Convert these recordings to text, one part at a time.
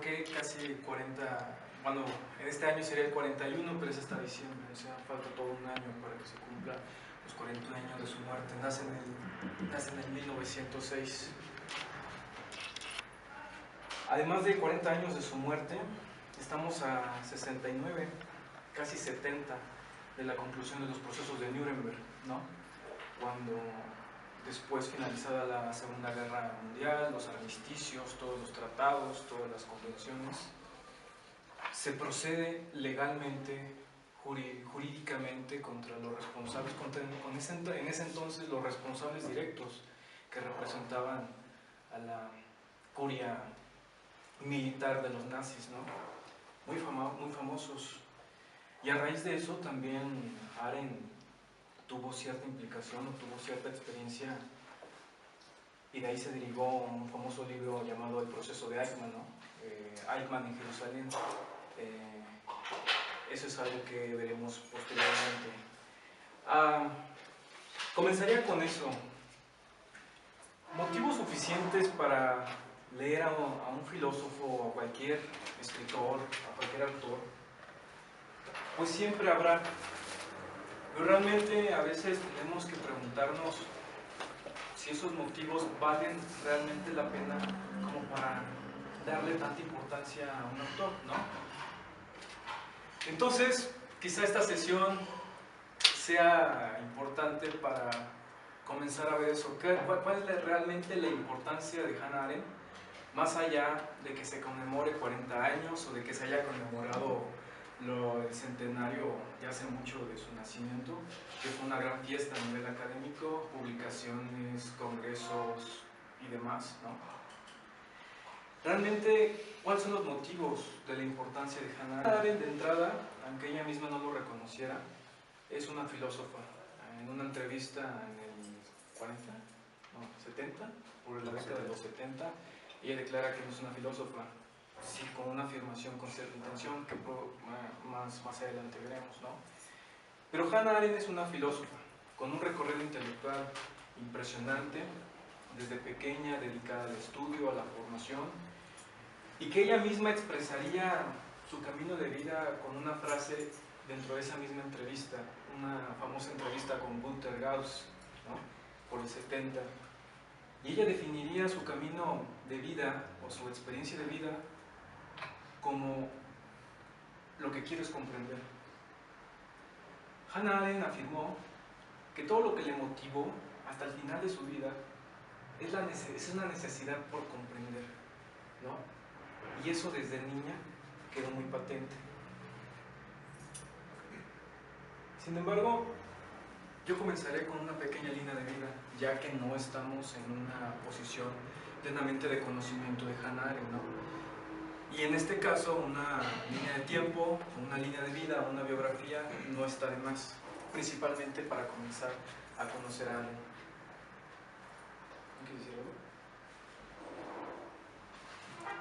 ¿por qué casi 40? Bueno, en este año sería el 41, pero es hasta diciembre, o sea, falta todo un año para que se cumpla los 41 años de su muerte. Nace en el 1906. Además de 40 años de su muerte, estamos a 69, casi 70, de la conclusión de los procesos de Nuremberg, ¿no? Cuando después, finalizada la Segunda Guerra Mundial, los armisticios, todos los tratados, todas las convenciones, se procede legalmente, jurídicamente contra los responsables, en ese entonces los responsables directos que representaban a la curia militar de los nazis, ¿no? Muy famosos. Y a raíz de eso también Arendt tuvo cierta implicación o tuvo cierta experiencia, y de ahí se derivó un famoso libro llamado El proceso de Eichmann, ¿no? Eichmann en Jerusalén. Eso es algo que veremos posteriormente. Comenzaría con eso. Motivos suficientes para leer a un filósofo, a cualquier escritor, a cualquier autor, pues siempre habrá. Pero realmente a veces tenemos que preguntarnos si esos motivos valen realmente la pena como para darle tanta importancia a un autor, ¿no? Entonces, quizá esta sesión sea importante para comenzar a ver eso. ¿Cuál es realmente la importancia de Hannah Arendt? Más allá de que se conmemore 40 años o de que se haya conmemorado el centenario ya hace mucho de su nacimiento, que fue una gran fiesta a nivel académico, publicaciones, congresos y demás, ¿no? Realmente, ¿cuáles son los motivos de la importancia de Hannah Arendt? De entrada, aunque ella misma no lo reconociera, es una filósofa. En una entrevista en el 40, no, 70, por la década de los 70, ella declara que no es una filósofa, sí, con una afirmación con cierta intención que más adelante veremos, ¿no? Pero Hannah Arendt es una filósofa con un recorrido intelectual impresionante, desde pequeña dedicada al estudio, a la formación, y que ella misma expresaría su camino de vida con una frase dentro de esa misma entrevista, una famosa entrevista con Günter Gauss, ¿no? Por el 70. Y ella definiría su camino de vida o su experiencia de vida como lo que quiero es comprender. Hannah Arendt afirmó que todo lo que le motivó hasta el final de su vida es una necesidad por comprender, ¿no? Y eso desde niña quedó muy patente. Sin embargo, yo comenzaré con una pequeña línea de vida, ya que no estamos en una posición plenamente de conocimiento de Hannah Arendt, ¿no? Y en este caso, una línea de tiempo, una línea de vida, una biografía, no está de más, principalmente para comenzar a conocer a Arendt. ¿No quieres decir algo?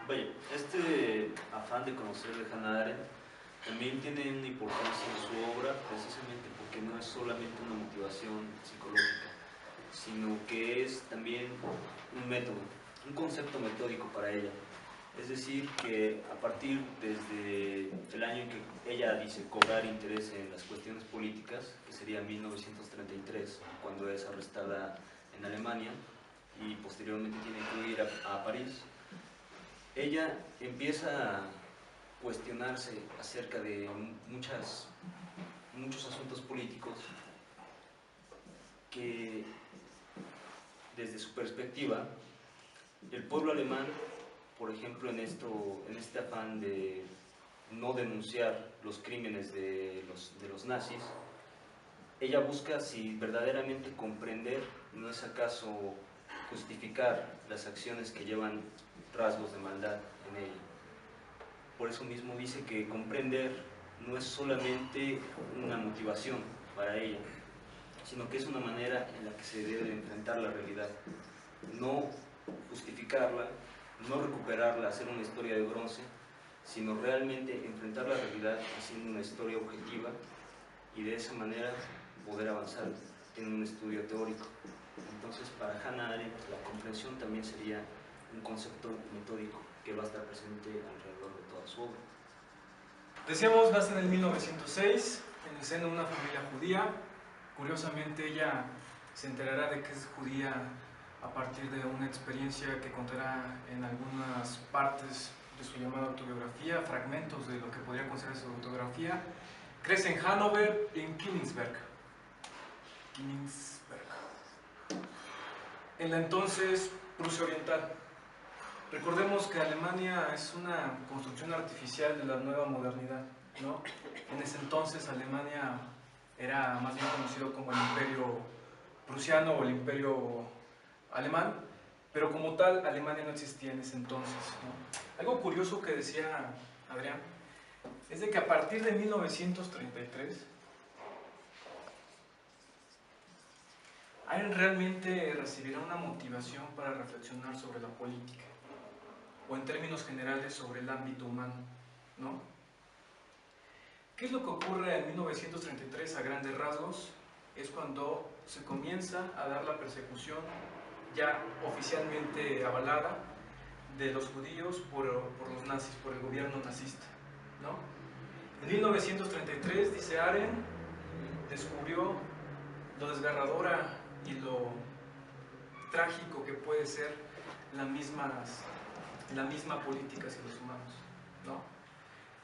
Vaya, este afán de conocer de Hannah Arendt también tiene una importancia en su obra, precisamente porque no es solamente una motivación psicológica, sino que es también un método, un concepto metódico para ella. Es decir, que a partir desde el año en que ella dice cobrar interés en las cuestiones políticas, que sería 1933, cuando es arrestada en Alemania y posteriormente tiene que ir a París, ella empieza a cuestionarse acerca de muchos asuntos políticos que, desde su perspectiva, el pueblo alemán, por ejemplo, en este afán de no denunciar los crímenes de los nazis, ella busca si verdaderamente comprender, no es acaso justificar las acciones que llevan rasgos de maldad en ella. Por eso mismo dice que comprender no es solamente una motivación para ella, sino que es una manera en la que se debe enfrentar la realidad, no justificarla, no recuperarla, hacer una historia de bronce, sino realmente enfrentar la realidad haciendo una historia objetiva y de esa manera poder avanzar en un estudio teórico. Entonces, para Hannah Arendt, la comprensión también sería un concepto metódico que va a estar presente alrededor de toda su obra. Decíamos, nace en el 1906, en el seno de una familia judía. Curiosamente, ella se enterará de que es judía a partir de una experiencia que contará en algunas partes de su llamada autobiografía, fragmentos de lo que podría considerarse su autobiografía. Crece en Hannover y en Königsberg, en la entonces Prusia Oriental. Recordemos que Alemania es una construcción artificial de la nueva modernidad, ¿no? En ese entonces Alemania era más bien conocido como el Imperio Prusiano o el Imperio Alemán, pero como tal Alemania no existía en ese entonces, ¿no? Algo curioso que decía Adrián es de que a partir de 1933 Arendt realmente recibirá una motivación para reflexionar sobre la política, o en términos generales sobre el ámbito humano, ¿no? ¿Qué es lo que ocurre en 1933 a grandes rasgos? Es cuando se comienza a dar la persecución ya oficialmente avalada de los judíos por los nazis, por el gobierno nazista, ¿no? En 1933, dice Arendt, descubrió lo desgarradora y lo trágico que puede ser la misma política hacia los humanos, ¿no?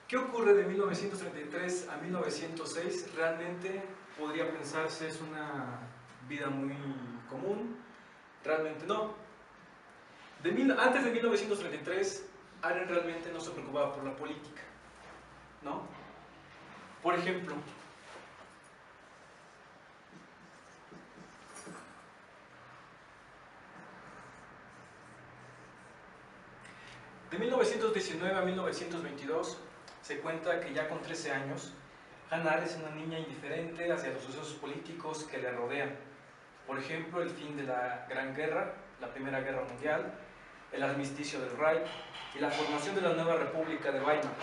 ¿Qué ocurre de 1933 a 1906? Realmente podría pensarse es una vida muy común, realmente no. Antes de 1933, Arendt realmente no se preocupaba por la política, ¿no? Por ejemplo, de 1919 a 1922 se cuenta que ya con 13 años, Hannah Arendt es una niña indiferente hacia los sucesos políticos que le rodean. Por ejemplo, el fin de la Gran Guerra, la Primera Guerra Mundial, el armisticio del Reich y la formación de la nueva República de Weimar,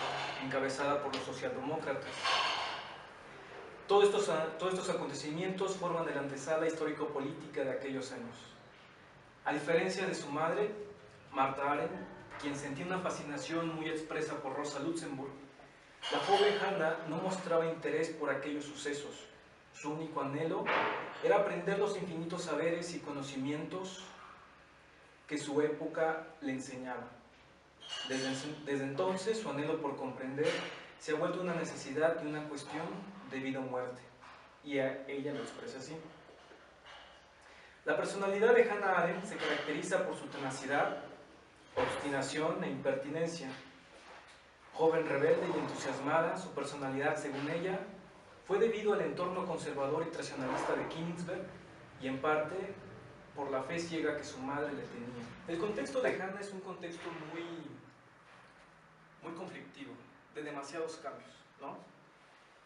encabezada por los socialdemócratas. Todos estos acontecimientos forman el antesala histórico-política de aquellos años. A diferencia de su madre, Martha Arendt, quien sentía una fascinación muy expresa por Rosa Luxemburg, la joven Hannah no mostraba interés por aquellos sucesos. Su único anhelo era aprender los infinitos saberes y conocimientos que su época le enseñaba. Desde entonces, su anhelo por comprender se ha vuelto una necesidad y una cuestión de vida o muerte, y ella lo expresa así. La personalidad de Hannah Arendt se caracteriza por su tenacidad, obstinación e impertinencia. Joven rebelde y entusiasmada, su personalidad, según ella, fue debido al entorno conservador y tradicionalista de Königsberg y en parte por la fe ciega que su madre le tenía. El contexto de Hannah es un contexto muy conflictivo, de demasiados cambios, ¿no?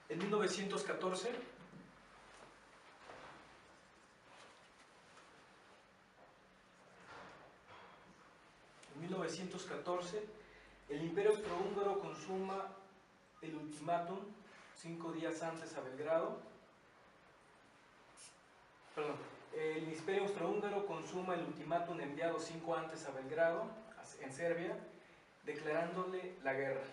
En 1914, el Imperio Austrohúngaro consuma el ultimátum 5 días antes a Belgrado. El Imperio Austrohúngaro consuma el ultimátum enviado 5 antes a Belgrado, en Serbia, declarándole la guerra.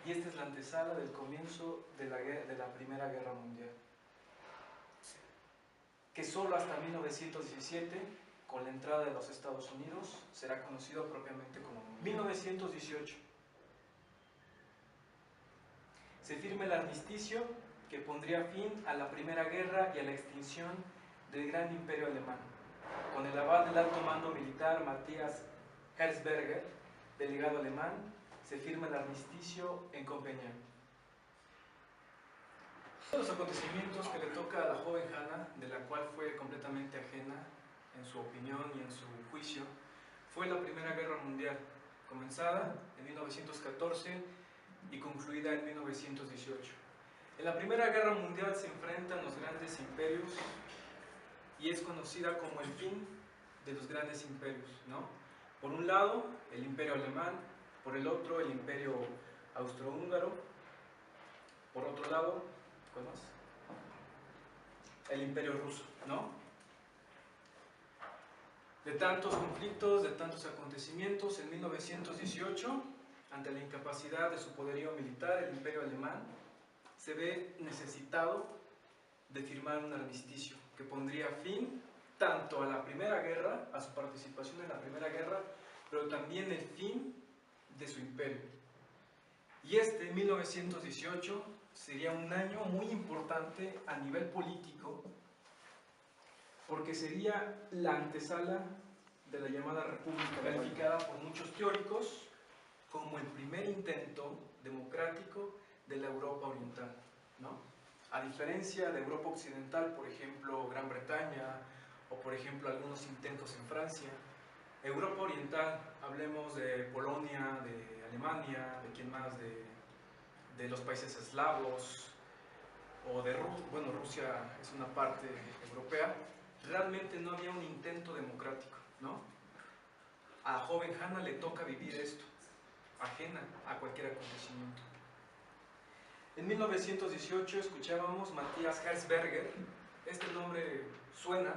Y esta es la antesala del comienzo de la Primera Guerra Mundial, que solo hasta 1917, con la entrada de los Estados Unidos, será conocido propiamente como 1918. Se firma el armisticio que pondría fin a la Primera Guerra y a la extinción del gran imperio alemán. Con el aval del alto mando militar Matthias Herzberger, delegado alemán, se firma el armisticio en Copenhague. Todos los acontecimientos que le toca a la joven Hannah, de la cual fue completamente ajena en su opinión y en su juicio, fue la Primera Guerra Mundial, comenzada en 1914 y concluida en 1918. En la Primera Guerra Mundial se enfrentan los grandes imperios y es conocida como el fin de los grandes imperios, ¿no? Por un lado, el Imperio Alemán, por el otro, el Imperio Austrohúngaro, por otro lado, ¿cuál más? El Imperio Ruso, ¿no? De tantos conflictos, de tantos acontecimientos, en 1918, ante la incapacidad de su poderío militar, el Imperio Alemán se ve necesitado de firmar un armisticio que pondría fin tanto a la Primera Guerra, a su participación en la Primera Guerra, pero también el fin de su imperio. Y 1918, sería un año muy importante a nivel político, porque sería la antesala de la llamada República, calificada por muchos teóricos como el primer intento democrático de la Europa oriental, ¿no? A diferencia de Europa occidental, por ejemplo, Gran Bretaña, o por ejemplo algunos intentos en Francia, Europa oriental, hablemos de Polonia, de Alemania, de quién más, de los países eslavos, o de Rusia, bueno, Rusia es una parte europea, realmente no había un intento democrático, ¿no? A la joven Hannah le toca vivir esto, ajena a cualquier acontecimiento. En 1918 escuchábamos Matthias Herzberger. Este nombre suena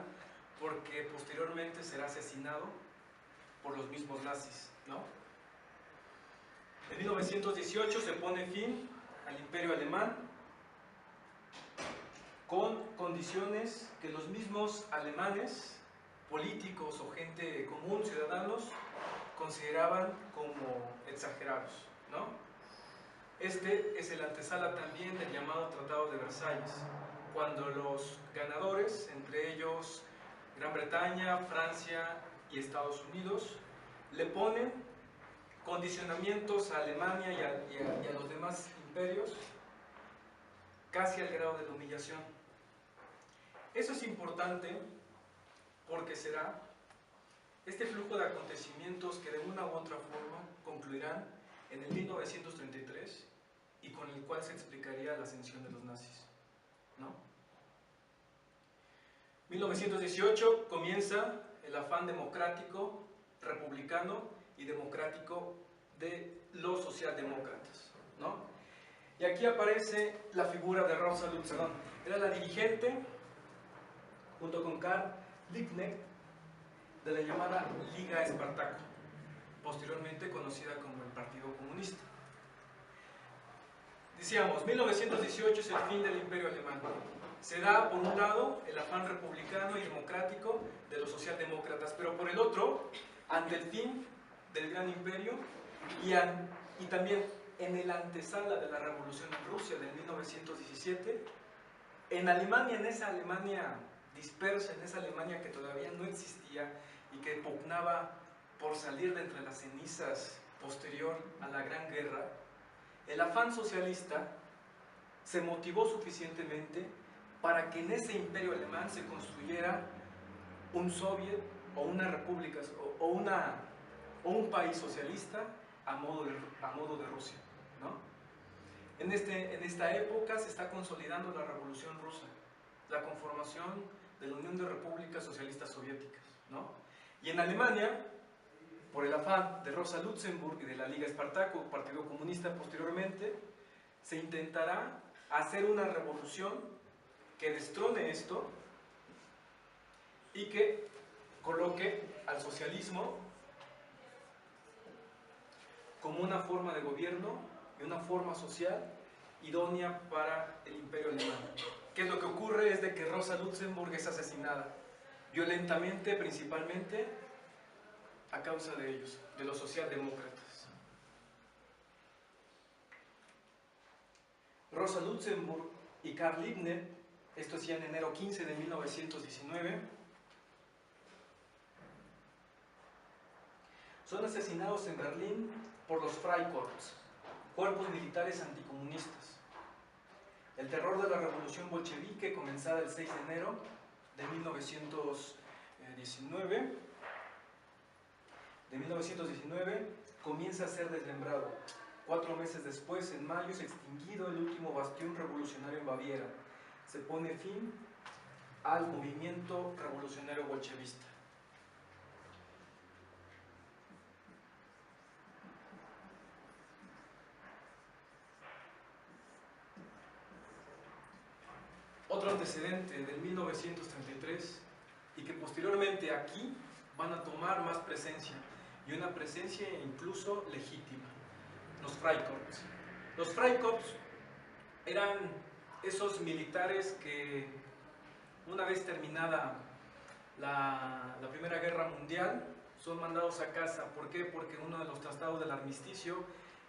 porque posteriormente será asesinado por los mismos nazis, ¿no? En 1918 se pone fin al Imperio Alemán con condiciones que los mismos alemanes, políticos o gente común, ciudadanos, consideraban como exagerados, ¿no? Este es el antesala también del llamado Tratado de Versalles, cuando los ganadores, entre ellos Gran Bretaña, Francia y Estados Unidos, le ponen condicionamientos a Alemania y a los demás imperios casi al grado de la humillación. Eso es importante porque será este flujo de acontecimientos que de una u otra forma concluirán en el 1933 y con el cual se explicaría la ascensión de los nazis, ¿no? 1918 comienza el afán democrático, republicano y democrático de los socialdemócratas, ¿no? Y aquí aparece la figura de Rosa Luxemburg. Era la dirigente, junto con Karl Liebknecht, de la llamada Liga Espartaco, posteriormente conocida como el Partido Comunista. Decíamos, 1918 es el fin del Imperio Alemán. Se da, por un lado, el afán republicano y democrático de los socialdemócratas, pero por el otro, ante el fin del gran imperio y también en el antesala de la revolución en Rusia del 1917, en Alemania, en esa Alemania dispersa, en esa Alemania que todavía no existía y que pugnaba por salir de entre las cenizas posterior a la Gran Guerra, el afán socialista se motivó suficientemente para que en ese imperio alemán se construyera un soviet o una república o un país socialista a modo de Rusia, ¿no? En esta época se está consolidando la Revolución Rusa, la conformación de la Unión de Repúblicas Socialistas Soviéticas, ¿no? Y en Alemania, por el afán de Rosa Luxemburg y de la Liga Espartaco, Partido Comunista posteriormente, se intentará hacer una revolución que destrone esto y que coloque al socialismo como una forma de gobierno y una forma social idónea para el imperio alemán. ¿Qué es lo que ocurre? Es de que Rosa Luxemburg es asesinada violentamente, principalmente a causa de ellos, de los socialdemócratas. Rosa Luxemburg y Karl Liebknecht, esto hacía en enero 15 de 1919, son asesinados en Berlín por los Freikorps, cuerpos militares anticomunistas. El terror de la revolución bolchevique, comenzada el 6 de enero de 1919, comienza a ser desmembrado. 4 meses después, en mayo, es extinguido el último bastión revolucionario en Baviera. Se pone fin al movimiento revolucionario bolchevista. Otro antecedente del 1933 y que posteriormente aquí van a tomar más presencia, y una presencia incluso legítima: los Freikorps. Los Freikorps eran esos militares que, una vez terminada la Primera Guerra Mundial, son mandados a casa. ¿Por qué? Porque uno de los tratados del armisticio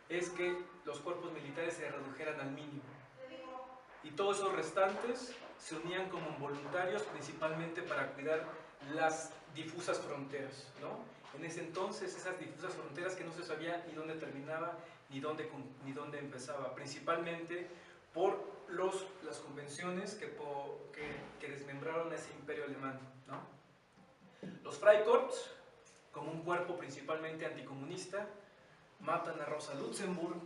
es que los cuerpos militares se redujeran al mínimo, y todos esos restantes se unían como voluntarios, principalmente para cuidar las difusas fronteras, ¿no? En ese entonces, esas difusas fronteras que no se sabía ni dónde terminaba ni dónde empezaba, principalmente por las convenciones que desmembraron ese imperio alemán, ¿no? Los Freikorps, como un cuerpo principalmente anticomunista, matan a Rosa Luxemburg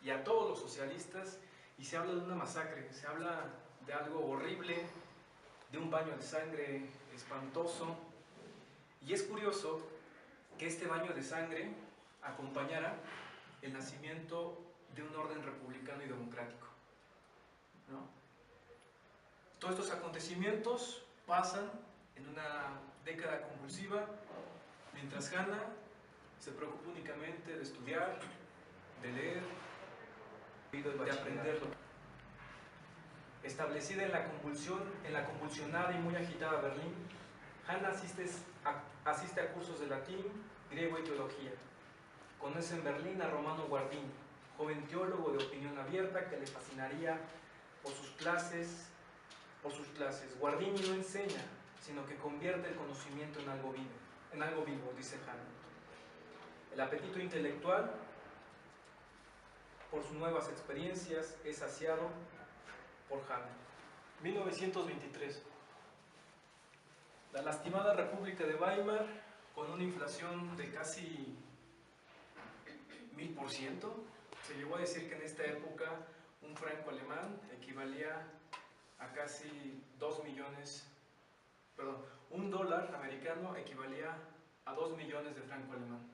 y a todos los socialistas, y se habla de una masacre, se habla de algo horrible, de un baño de sangre espantoso. Y es curioso que este baño de sangre acompañara el nacimiento de un orden republicano y democrático, ¿no? Todos estos acontecimientos pasan en una década convulsiva, mientras Hannah se preocupa únicamente de estudiar, de leer, de aprenderlo. Establecida en la convulsionada y muy agitada Berlín, Hannah asiste a cursos de latín, griego y teología. Conoce en Berlín a Romano Guardini, joven teólogo de opinión abierta que le fascinaría por sus clases. Guardini no enseña, sino que convierte el conocimiento en algo vivo, dice Hannah. El apetito intelectual por sus nuevas experiencias es saciado por Hannah. 1923. La lastimada República de Weimar, con una inflación de casi 1000%, se llegó a decir que en esta época un franco alemán equivalía a casi un dólar americano equivalía a 2 millones de franco alemán.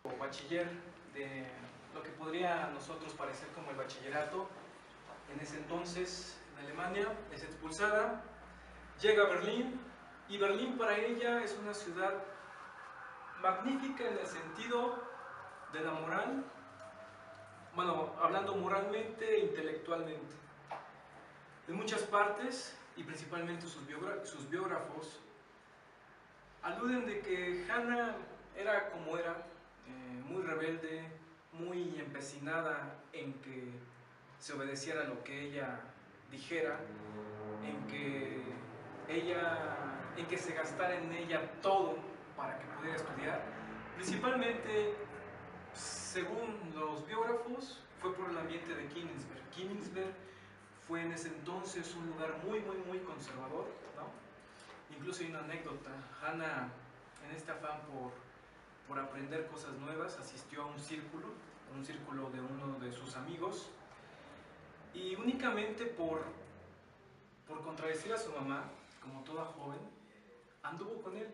O bachiller, de lo que podría a nosotros parecer como el bachillerato, en ese entonces en Alemania, es expulsada, llega a Berlín, y Berlín para ella es una ciudad magnífica en el sentido de la moral, bueno, hablando moralmente e intelectualmente. En muchas partes, y principalmente sus biógrafos, aluden de que Hannah era como era, muy rebelde, muy empecinada en que se obedeciera lo que ella dijera, en que se gastara en ella todo para que pudiera estudiar. Principalmente, según los biógrafos, fue por el ambiente de Königsberg. Königsberg fue en ese entonces un lugar muy conservador, ¿no? Incluso hay una anécdota: Hannah, en este afán por aprender cosas nuevas, asistió a un círculo de uno de sus amigos, y únicamente por contradecir a su mamá, como toda joven, anduvo con él.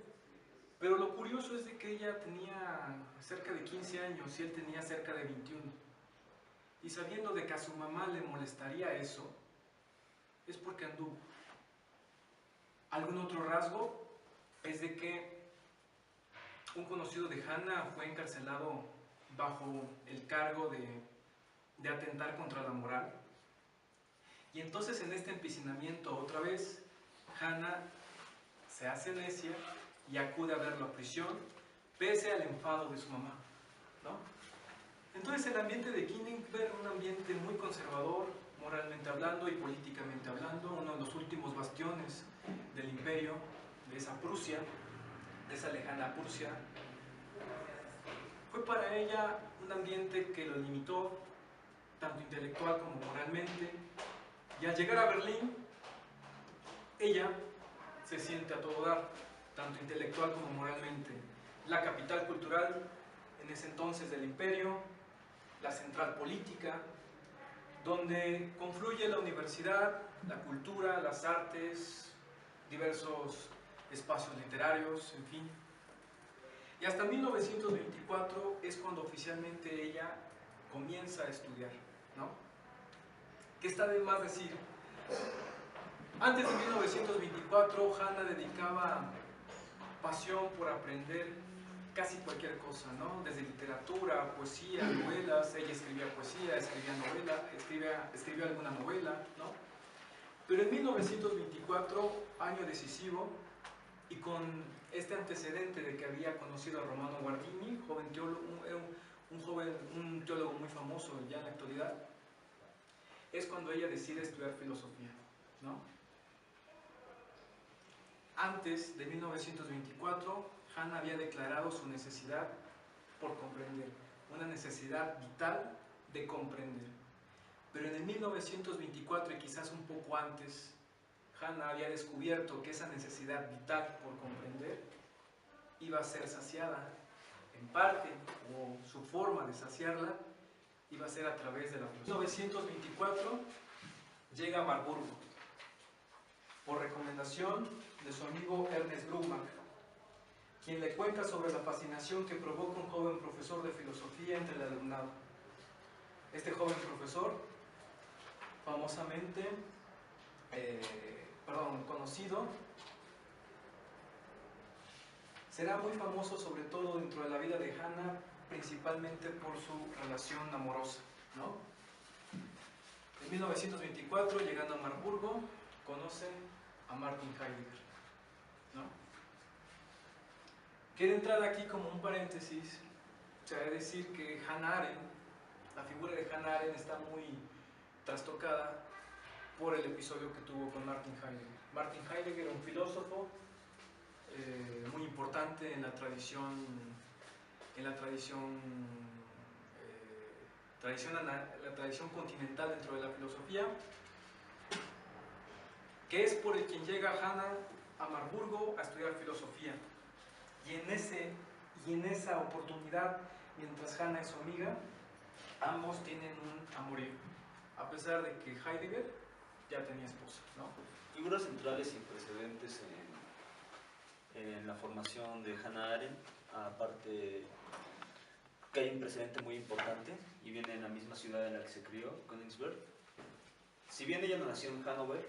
Pero lo curioso es de que ella tenía cerca de 15 años y él tenía cerca de 21. Y sabiendo de que a su mamá le molestaría eso, es porque anduvo. Algún otro rasgo es de que un conocido de Hannah fue encarcelado bajo el cargo de atentar contra la moral. Y entonces, en este empecinamiento otra vez, Hannah se hace necia y acude a verlo a prisión, pese al enfado de su mamá, ¿no? Entonces, el ambiente de Königsberg, un ambiente muy conservador, moralmente hablando y políticamente hablando, uno de los últimos bastiones del imperio, de esa Prusia, de esa lejana Prusia, fue para ella un ambiente que lo limitó, tanto intelectual como moralmente. Y al llegar a Berlín, ella se siente a todo dar, tanto intelectual como moralmente. La capital cultural, en ese entonces, del imperio, la central política, donde confluye la universidad, la cultura, las artes, diversos espacios literarios, en fin. Y hasta 1924 es cuando oficialmente ella comienza a estudiar, ¿no? ¿Qué está de más decir? Antes de 1924, Hannah dedicaba pasión por aprender casi cualquier cosa, ¿no? Desde literatura, poesía, novelas. Ella escribía poesía, escribía novela, escribió alguna novela, ¿no? Pero en 1924, año decisivo, y con este antecedente de que había conocido a Romano Guardini, joven teólogo, un teólogo muy famoso ya en la actualidad, es cuando ella decide estudiar filosofía, ¿no? Antes de 1924, Hannah había declarado su necesidad por comprender, una necesidad vital de comprender. Pero en el 1924, y quizás un poco antes, Hannah había descubierto que esa necesidad vital por comprender iba a ser saciada, en parte, o su forma de saciarla, iba a ser a través de la filosofía. En 1924 llega a Marburgo, por recomendación de su amigo Ernest Grumach, quien le cuenta sobre la fascinación que provoca un joven profesor de filosofía entre el alumnado. Este joven profesor, famosamente, conocido, será muy famoso sobre todo dentro de la vida de Hannah, principalmente por su relación amorosa, ¿no? En 1924, llegando a Marburgo, conoce a Martin Heidegger, ¿no? Quiero entrar aquí como un paréntesis, o sea, decir que Hannah Arendt, la figura de Hannah Arendt está muy trastocada por el episodio que tuvo con Martin Heidegger. Martin Heidegger, un filósofo muy importante en la tradición continental dentro de la filosofía, que es por el quien llega Hannah a Marburgo a estudiar filosofía. Y en esa oportunidad, mientras Hannah es su amiga, ambos tienen un amorío, a pesar de que Heidegger ya tenía esposa, ¿no? Figuras centrales sin precedentes en la formación de Hannah Arendt, aparte que hay un precedente muy importante y viene en la misma ciudad en la que se crió, Königsberg. Si bien ella no nació en Hannover,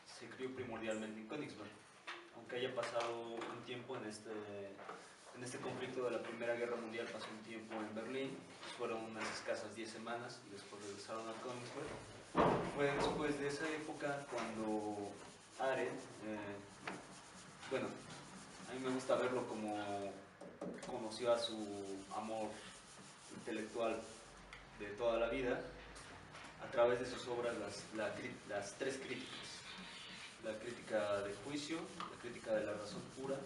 se crió primordialmente en Königsberg, aunque haya pasado un tiempo en este conflicto de la Primera Guerra Mundial, pasó un tiempo en Berlín, fueron unas escasas 10 semanas y después regresaron a Königsberg. Fue después de esa época cuando Arendt, bueno, a mí me gusta verlo como conoció a su amor intelectual de toda la vida a través de sus obras, las tres críticas: la crítica del juicio, la crítica de la razón pura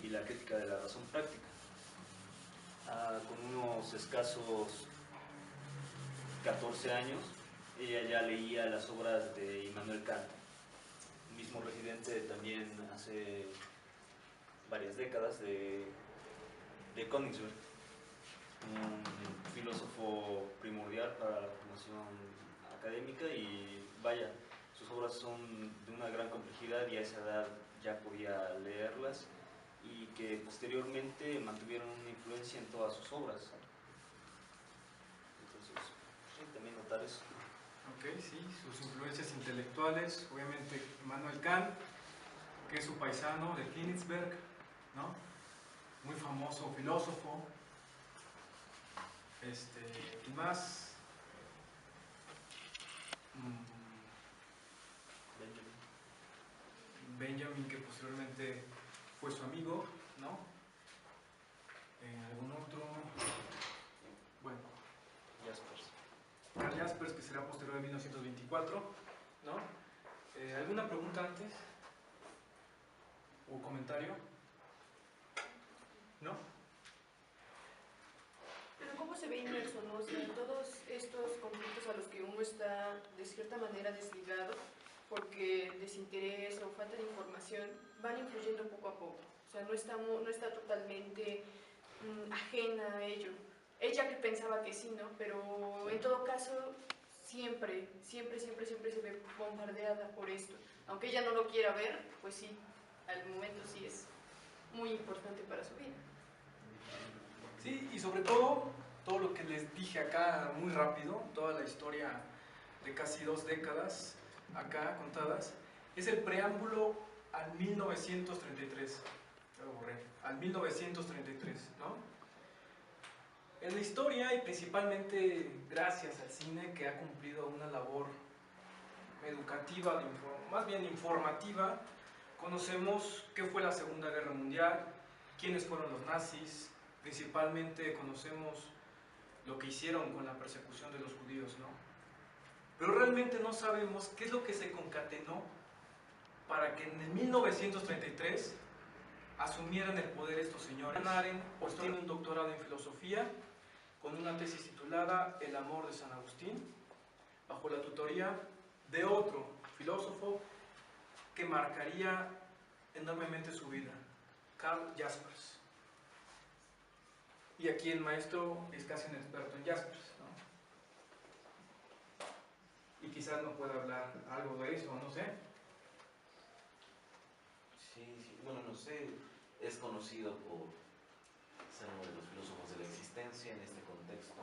y la crítica de la razón práctica. Con unos escasos 14 años, ella ya leía las obras de Immanuel Kant, mismo residente también hace varias décadas de Königsberg, un filósofo primordial para la formación académica, y vaya, sus obras son de una gran complejidad y a esa edad ya podía leerlas, y que posteriormente mantuvieron una influencia en todas sus obras. Entonces, sí, también notar eso. Ok, sí, sus influencias intelectuales, obviamente Immanuel Kant, que es su paisano de Königsberg, ¿no? Muy famoso filósofo, y más Benjamin, que posteriormente fue su amigo, ¿no? Algún otro, bueno, Jaspers. Karl Jaspers, que será posterior a 1924, ¿no? ¿Alguna pregunta antes? ¿O comentario? ¿No? Pero ¿cómo se ve inmerso, no? O sea, en todos estos conflictos a los que uno está de cierta manera desligado, porque desinterés o falta de información, van influyendo poco a poco. O sea, no está totalmente ajena a ello. Ella que pensaba que sí, ¿no? Pero en todo caso, siempre se ve bombardeada por esto. Aunque ella no lo quiera ver, pues sí, al momento sí es muy importante para su vida. Sí, y sobre todo lo que les dije acá muy rápido, toda la historia de casi 2 décadas acá contadas, es el preámbulo al 1933. lo borré, al 1933, ¿no? En la historia, y principalmente gracias al cine, que ha cumplido una labor educativa, más bien informativa, conocemos qué fue la Segunda Guerra Mundial, quiénes fueron los nazis, principalmente conocemos lo que hicieron con la persecución de los judíos, ¿no? Pero realmente no sabemos qué es lo que se concatenó para que en el 1933 asumieran el poder estos señores. Hannah Arendt obtiene un doctorado en filosofía con una tesis titulada El amor de San Agustín, bajo la tutoría de otro filósofo que marcaría enormemente su vida, Karl Jaspers. Y aquí el maestro es casi un experto en Jaspers, ¿no? Y quizás no pueda hablar algo de eso, no sé. Sí, bueno, no sé, es conocido por ser uno de los filósofos de la existencia en este contexto,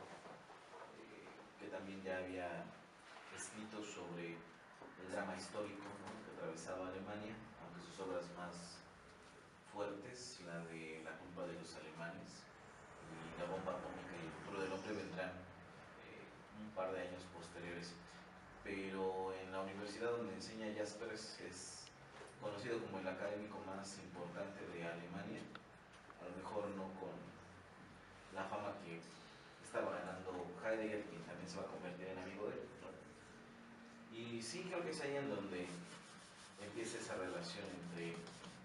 que también ya había escrito sobre el drama histórico, ¿no?, que atravesaba Alemania, aunque sus obras más fuertes, la de La culpa de los alemanes y La bomba atómica y el futuro del hombre, vendrán un par de años posteriores. Pero en la universidad donde enseña Jaspers es conocido como el académico más importante de Alemania, a lo mejor no con la fama que estaba ganando Heidegger, quien también se va a convertir en amigo de él, ¿no? Y sí, creo que es ahí en donde empieza esa relación entre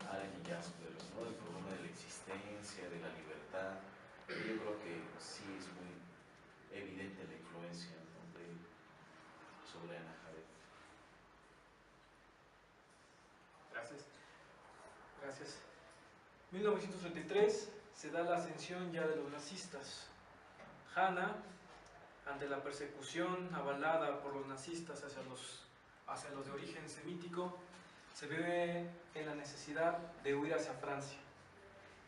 Arendt y Jaspers, ¿no?, el problema de la existencia, de la libertad. Yo creo que sí es muy evidente la influencia, ¿no?, sobre Hannah Arendt. Gracias. Gracias. 1933 se da la ascensión ya de los nazistas. Hannah, ante la persecución avalada por los nazistas hacia los de origen semítico, se ve en la necesidad de huir hacia Francia.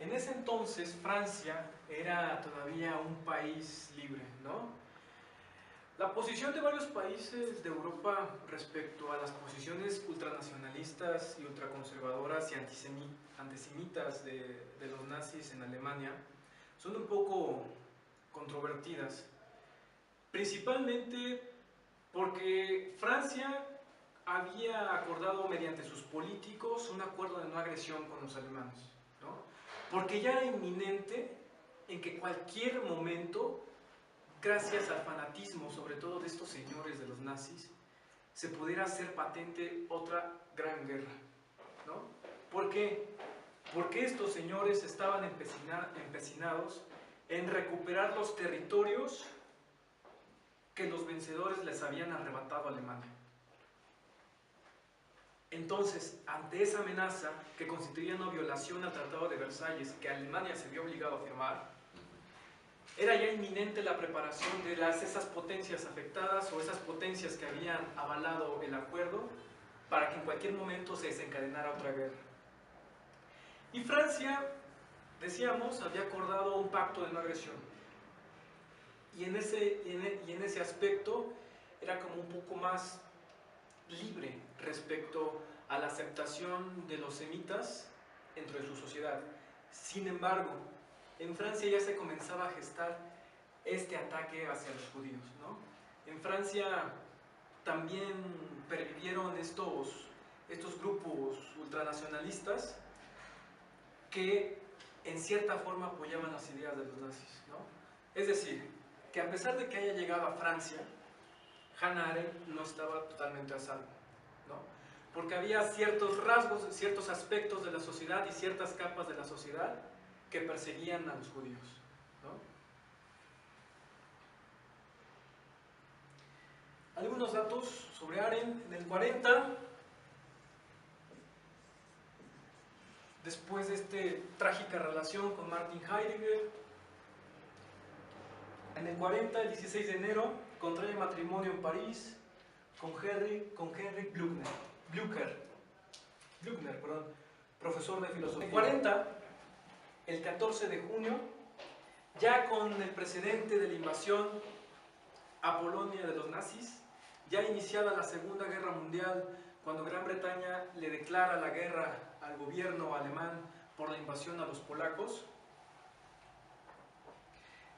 En ese entonces Francia era todavía un país libre, ¿no? La posición de varios países de Europa respecto a las posiciones ultranacionalistas y ultraconservadoras y antisemitas de los nazis en Alemania son un poco controvertidas, principalmente porque Francia había acordado mediante sus políticos un acuerdo de no agresión con los alemanes, ¿no? Porque ya era inminente en que cualquier momento, gracias al fanatismo, sobre todo de estos señores de los nazis, se pudiera hacer patente otra gran guerra, ¿no? ¿Por qué? Porque estos señores estaban empecinados en recuperar los territorios que los vencedores les habían arrebatado a Alemania. Entonces, ante esa amenaza que constituía una violación al Tratado de Versalles, que Alemania se vio obligado a firmar, era ya inminente la preparación de esas potencias afectadas o esas potencias que habían avalado el acuerdo para que en cualquier momento se desencadenara otra guerra. Y Francia, decíamos, había acordado un pacto de no agresión. Y en ese aspecto era como un poco más libre respecto a la aceptación de los semitas dentro de su sociedad. Sin embargo, en Francia ya se comenzaba a gestar este ataque hacia los judíos, ¿no? En Francia también pervivieron estos grupos ultranacionalistas que en cierta forma apoyaban las ideas de los nazis, ¿no? Es decir, que a pesar de que haya llegado a Francia, Hannah Arendt no estaba totalmente a salvo, ¿no? Porque había ciertos rasgos, ciertos aspectos de la sociedad y ciertas capas de la sociedad que perseguían a los judíos, ¿no? Algunos datos sobre Arendt. En el 40, después de esta trágica relación con Martin Heidegger, en el 40, el 16 de enero, contrae matrimonio en París con Henrik Blücher, profesor de filosofía. En el 40, el 14 de junio, ya con el precedente de la invasión a Polonia de los nazis, ya iniciada la Segunda Guerra Mundial, cuando Gran Bretaña le declara la guerra al gobierno alemán por la invasión a los polacos.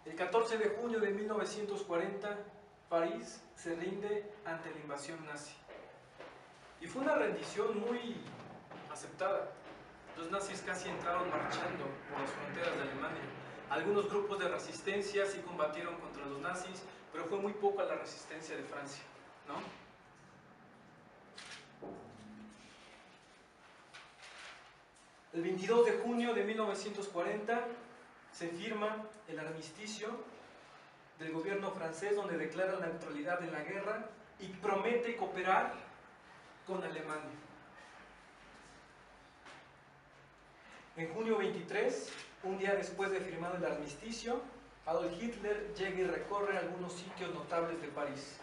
El 14 de junio de 1940, París se rinde ante la invasión nazi. Y fue una rendición muy aceptada. Los nazis casi entraron marchando por las fronteras de Alemania. Algunos grupos de resistencia sí combatieron contra los nazis, pero fue muy poca la resistencia de Francia, ¿no? El 22 de junio de 1940 se firma el armisticio del gobierno francés, donde declara la neutralidad en la guerra y promete cooperar con Alemania. En junio 23, un día después de firmado el armisticio, Adolf Hitler llega y recorre algunos sitios notables de París.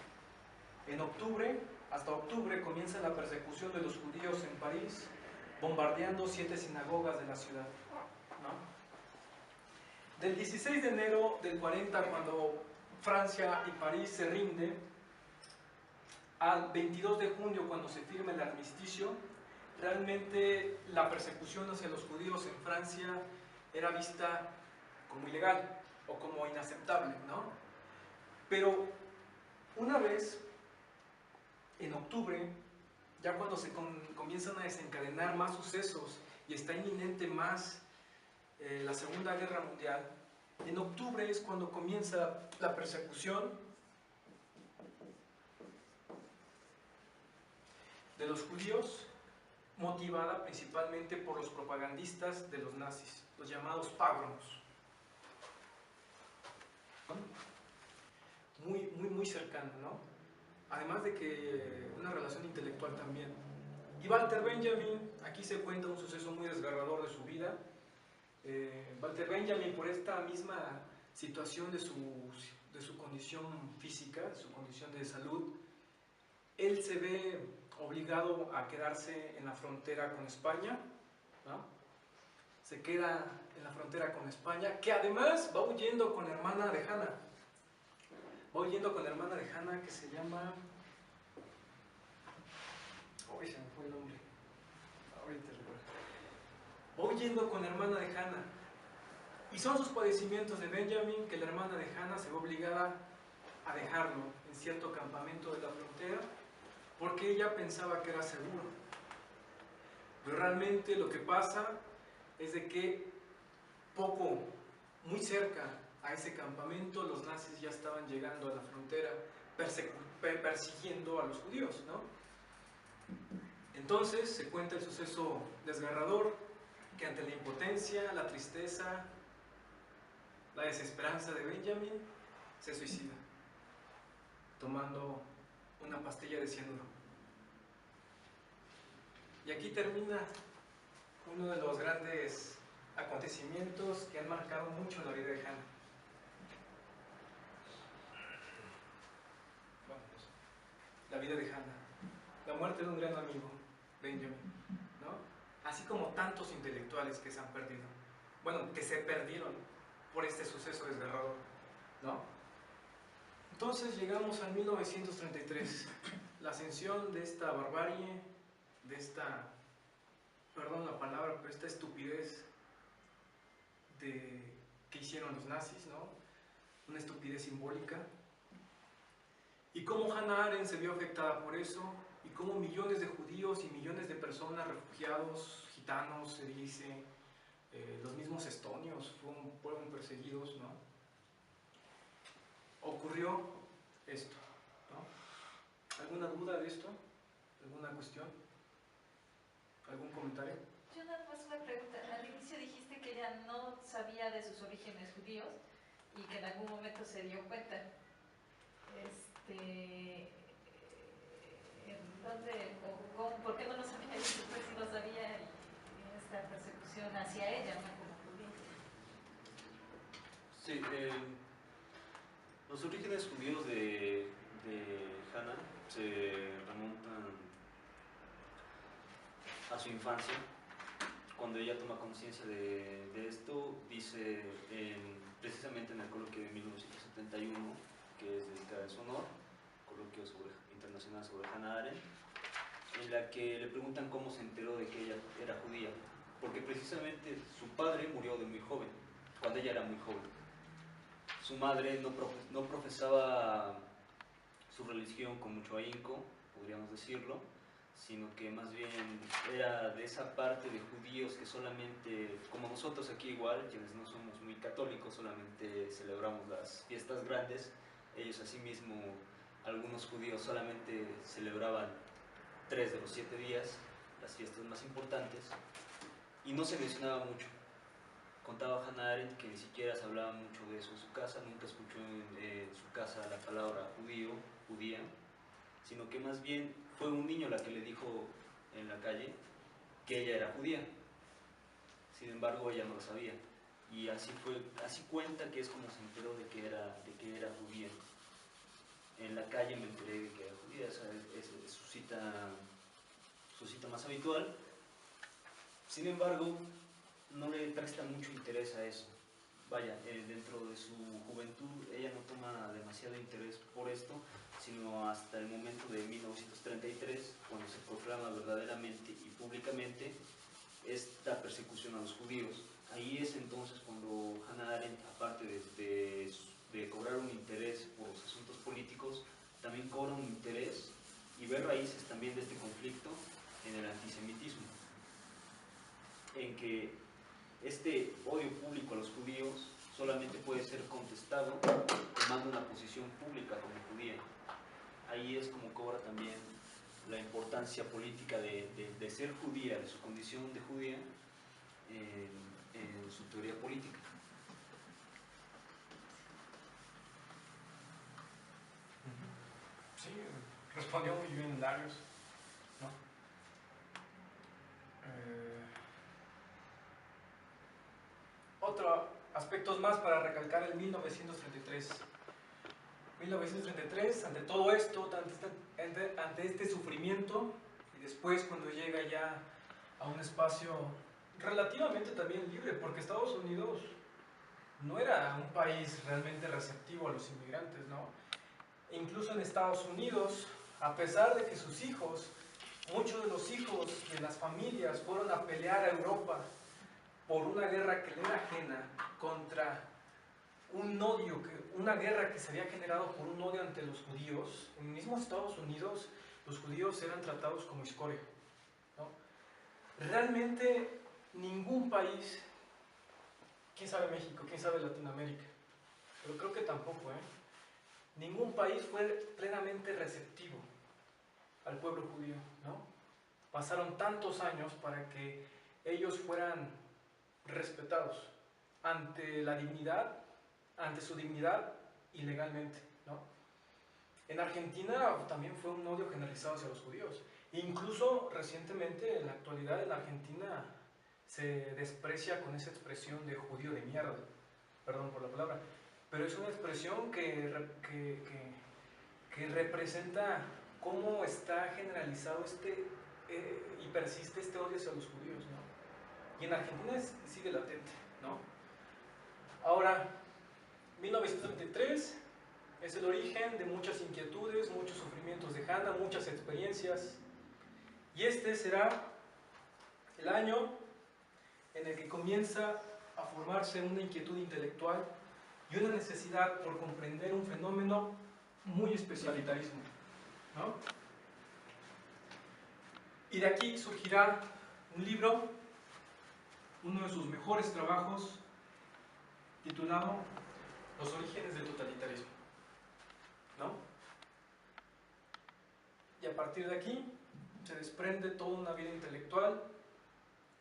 Hasta octubre, comienza la persecución de los judíos en París, bombardeando 7 sinagogas de la ciudad, ¿no? Del 16 de enero del 40, cuando Francia y París se rinden, al 22 de junio, cuando se firma el armisticio, realmente la persecución hacia los judíos en Francia era vista como ilegal o como inaceptable, ¿no? Pero una vez, en octubre, ya cuando se comienzan a desencadenar más sucesos y está inminente más la Segunda Guerra Mundial, en octubre es cuando comienza la persecución de los judíos, motivada principalmente por los propagandistas de los nazis, los llamados pogroms. Muy cercano, ¿no? Además de que una relación intelectual también. Y Walter Benjamin, aquí se cuenta un suceso muy desgarrador de su vida. Walter Benjamin, por esta misma situación de su condición física, de su condición de salud, él se ve obligado a quedarse en la frontera con España, ¿no? Se queda en la frontera con España, que además va huyendo con la hermana de Hannah. Va huyendo con la hermana de Hannah, que se llama... Uy, se me fue el nombre. Ahorita recuerdo. Va huyendo con la hermana de Hannah. Y son sus padecimientos de Benjamin que la hermana de Hannah se ve obligada a dejarlo en cierto campamento de la frontera, porque ella pensaba que era seguro. Pero realmente lo que pasa es de que muy cerca a ese campamento, los nazis ya estaban llegando a la frontera, persiguiendo a los judíos, ¿no? Entonces se cuenta el suceso desgarrador, que ante la impotencia, la tristeza, la desesperanza de Benjamin, se suicida, tomando una pastilla de cianuro. Y aquí termina uno de los grandes acontecimientos que han marcado mucho la vida de Hannah. Bueno, la vida de Hannah. La muerte de un gran amigo, Benjamin, ¿no? Así como tantos intelectuales que se han perdido. Bueno, que se perdieron por este suceso desgarrador, ¿no? Entonces llegamos al 1933, la ascensión de esta barbarie, de esta, perdón la palabra, pero esta estupidez que hicieron los nazis, ¿no? Una estupidez simbólica. Y cómo Hannah Arendt se vio afectada por eso, y cómo millones de judíos y millones de personas, refugiados, gitanos, se dice, los mismos estonios fueron perseguidos, ¿no? Ocurrió esto, ¿no? ¿Alguna duda de esto? ¿Alguna cuestión? ¿Algún comentario? Yo nada más una pregunta. Al inicio dijiste que ella no sabía de sus orígenes judíos y que en algún momento se dio cuenta. ¿En dónde o cómo, por qué no lo sabía? Y después sí lo sabía y esta persecución hacia ella, no como judía. Sí, los orígenes judíos de Hannah se remontan a su infancia. Cuando ella toma conciencia de esto, dice precisamente en el coloquio de 1971, que es dedicado en su honor, coloquio internacional sobre Hannah Arendt, en la que le preguntan cómo se enteró de que ella era judía. porque precisamente su padre murió de muy joven, cuando ella era muy joven. Su madre no profesaba su religión con mucho ahínco, podríamos decirlo, sino que más bien era de esa parte de judíos que solamente, como nosotros aquí igual, quienes no somos muy católicos, solamente celebramos las fiestas grandes. Ellos asimismo, algunos judíos solamente celebraban 3 de los 7 días, las fiestas más importantes, y no se mencionaba mucho. Contaba Hannah Arendt que ni siquiera se hablaba mucho de eso en su casa, nunca escuchó en su casa la palabra judía, sino que más bien fue un niño la que le dijo en la calle que ella era judía. Sin embargo, ella no lo sabía. Y así cuenta que es como se enteró de que era judía. En la calle me enteré de que era judía, esa es su cita más habitual. Sin embargo, no le presta mucho interés a eso. Vaya, dentro de su juventud ella no toma demasiado interés por esto, sino hasta el momento de 1933, cuando se proclama verdaderamente y públicamente esta persecución a los judíos. Ahí es entonces cuando Hannah Arendt, aparte de cobrar un interés por los asuntos políticos, también cobra un interés y ve raíces también de este conflicto en el antisemitismo, en que este odio público a los judíos solamente puede ser contestado tomando una posición pública como judía. Ahí es como cobra también la importancia política de ser judía, de su condición de judía en su teoría política. Sí, respondió muy bien Darius, ¿no? Otro aspectos más para recalcar el 1933. 1933, ante todo esto, ante este sufrimiento, y después cuando llega ya a un espacio relativamente también libre, porque Estados Unidos no era un país realmente receptivo a los inmigrantes, ¿no? Incluso en Estados Unidos, a pesar de que sus hijos, muchos de los hijos de las familias fueron a pelear a Europa por una guerra que le era ajena contra un odio, una guerra que se había generado por un odio ante los judíos. En el mismo Estados Unidos los judíos eran tratados como escoria, ¿no? Realmente ningún país, quién sabe México, quién sabe Latinoamérica, pero creo que tampoco, ningún país fue plenamente receptivo al pueblo judío, ¿no? Pasaron tantos años para que ellos fueran respetados ante la dignidad, ante su dignidad y legalmente, ¿no? En Argentina también fue un odio generalizado hacia los judíos. Incluso recientemente, en la actualidad, en Argentina se desprecia con esa expresión de judío de mierda, perdón por la palabra, pero es una expresión que representa cómo está generalizado y persiste este odio hacia los judíos, ¿no? Y en Argentina sigue latente, ¿no? Ahora, 1933 es el origen de muchas inquietudes, muchos sufrimientos de Hannah, muchas experiencias, y este será el año en el que comienza a formarse una inquietud intelectual y una necesidad por comprender un fenómeno muy especialitarismo, ¿no? Y de aquí surgirá un libro, uno de sus mejores trabajos, titulado Los orígenes del totalitarismo, ¿no? Y a partir de aquí se desprende toda una vida intelectual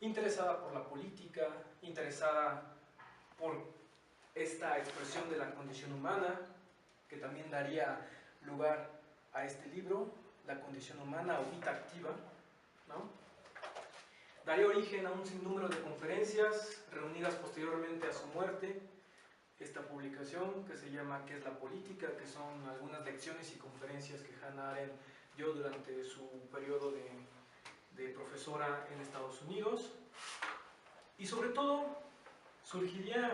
interesada por la política, interesada por esta expresión de la condición humana, que también daría lugar a este libro, La condición humana o Vita Activa, ¿no? Daría origen a un sinnúmero de conferencias reunidas posteriormente a su muerte. Esta publicación que se llama ¿Qué es la política?, que son algunas lecciones y conferencias que Hannah Arendt dio durante su periodo de profesora en Estados Unidos. Y sobre todo surgiría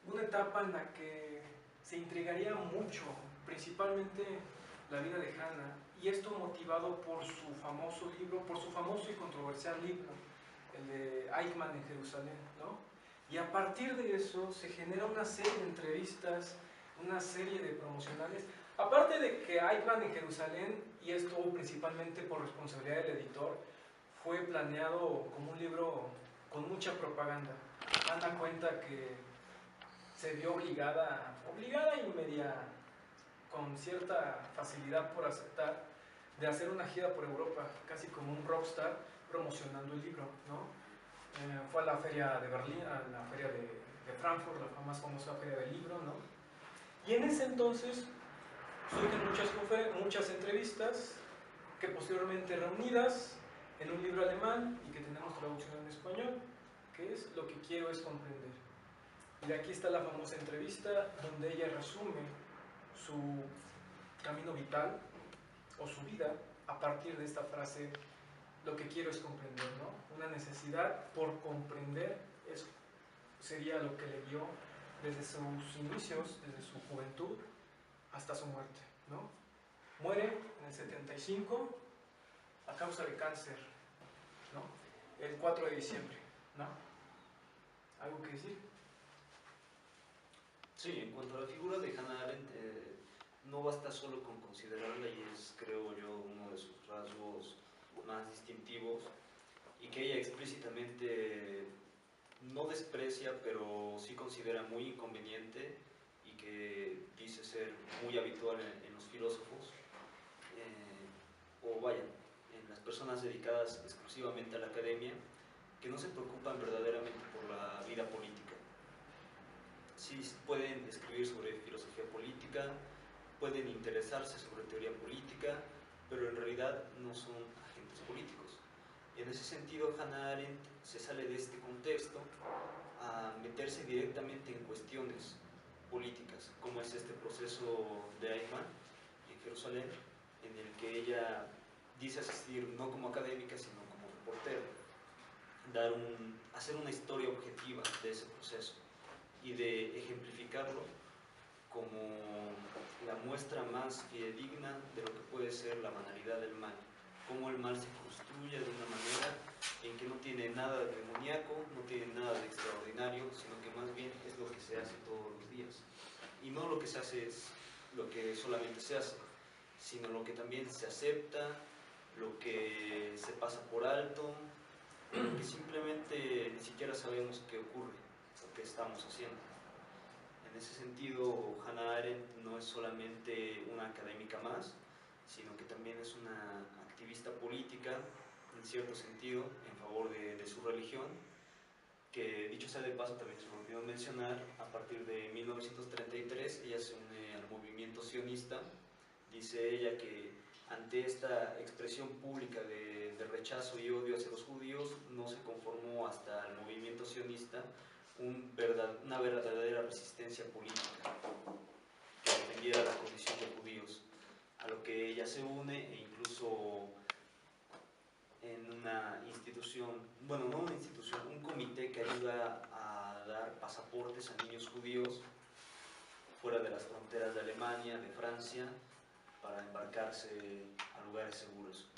una etapa en la que se intrigaría mucho, principalmente la vida de Hannah, y esto motivado por su famoso libro, por su famoso y controversial libro, el de Eichmann en Jerusalén, ¿no? Y a partir de eso se genera una serie de entrevistas, una serie de promocionales. Aparte de que Eichmann en Jerusalén, y esto principalmente por responsabilidad del editor, fue planeado como un libro con mucha propaganda. Dan cuenta que se vio obligada y media con cierta facilidad por aceptar, de hacer una gira por Europa, casi como un rockstar promocionando el libro, ¿no? Fue a la feria de Berlín, a la feria de Frankfurt, la más famosa feria del libro, ¿no? Y en ese entonces surgen muchas entrevistas que posteriormente reunidas en un libro alemán y que tenemos traducción en español, que es Lo que quiero es comprender. Y aquí está la famosa entrevista donde ella resume su camino vital o su vida a partir de esta frase: lo que quiero es comprender, ¿no? Una necesidad por comprender, eso sería lo que le guió desde sus inicios, desde su juventud hasta su muerte, ¿no? Muere en el 75 a causa de cáncer, ¿no? El 4 de diciembre, ¿no? ¿Algo que decir? Sí, en cuanto a la figura de Hannah Arendt, no basta solo con considerarla, y es, creo yo, uno de sus rasgos más distintivos, y que ella explícitamente no desprecia, pero sí considera muy inconveniente, y que dice ser muy habitual en los filósofos, o vaya, en las personas dedicadas exclusivamente a la academia, que no se preocupan verdaderamente por la vida política. Sí pueden escribir sobre filosofía política, pueden interesarse sobre teoría política, pero en realidad no son agentes políticos. Y en ese sentido, Hannah Arendt se sale de este contexto a meterse directamente en cuestiones políticas, como es este proceso de Eichmann en Jerusalén, en el que ella dice asistir no como académica, sino como reportera, hacer una historia objetiva de ese proceso y de ejemplificarlo como la muestra más fidedigna de lo que puede ser la banalidad del mal, cómo el mal se construye de una manera en que no tiene nada de demoníaco, no tiene nada de extraordinario, sino que más bien es lo que se hace todos los días. Y no lo que se hace es lo que solamente se hace, sino lo que también se acepta, lo que se pasa por alto, lo que simplemente ni siquiera sabemos qué ocurre, lo que estamos haciendo. En ese sentido, Hannah Arendt no es solamente una académica más, sino que también es una activista política, en cierto sentido, en favor de su religión, que, dicho sea de paso, también se me olvidó mencionar, a partir de 1933 ella se une al movimiento sionista. Dice ella que ante esta expresión pública de rechazo y odio hacia los judíos, no se conformó hasta el movimiento sionista una verdadera resistencia política que defendiera la condición de judíos, a lo que ella se une, e incluso en una institución, bueno, no una institución, un comité que ayuda a dar pasaportes a niños judíos fuera de las fronteras de Alemania, de Francia, para embarcarse a lugares seguros.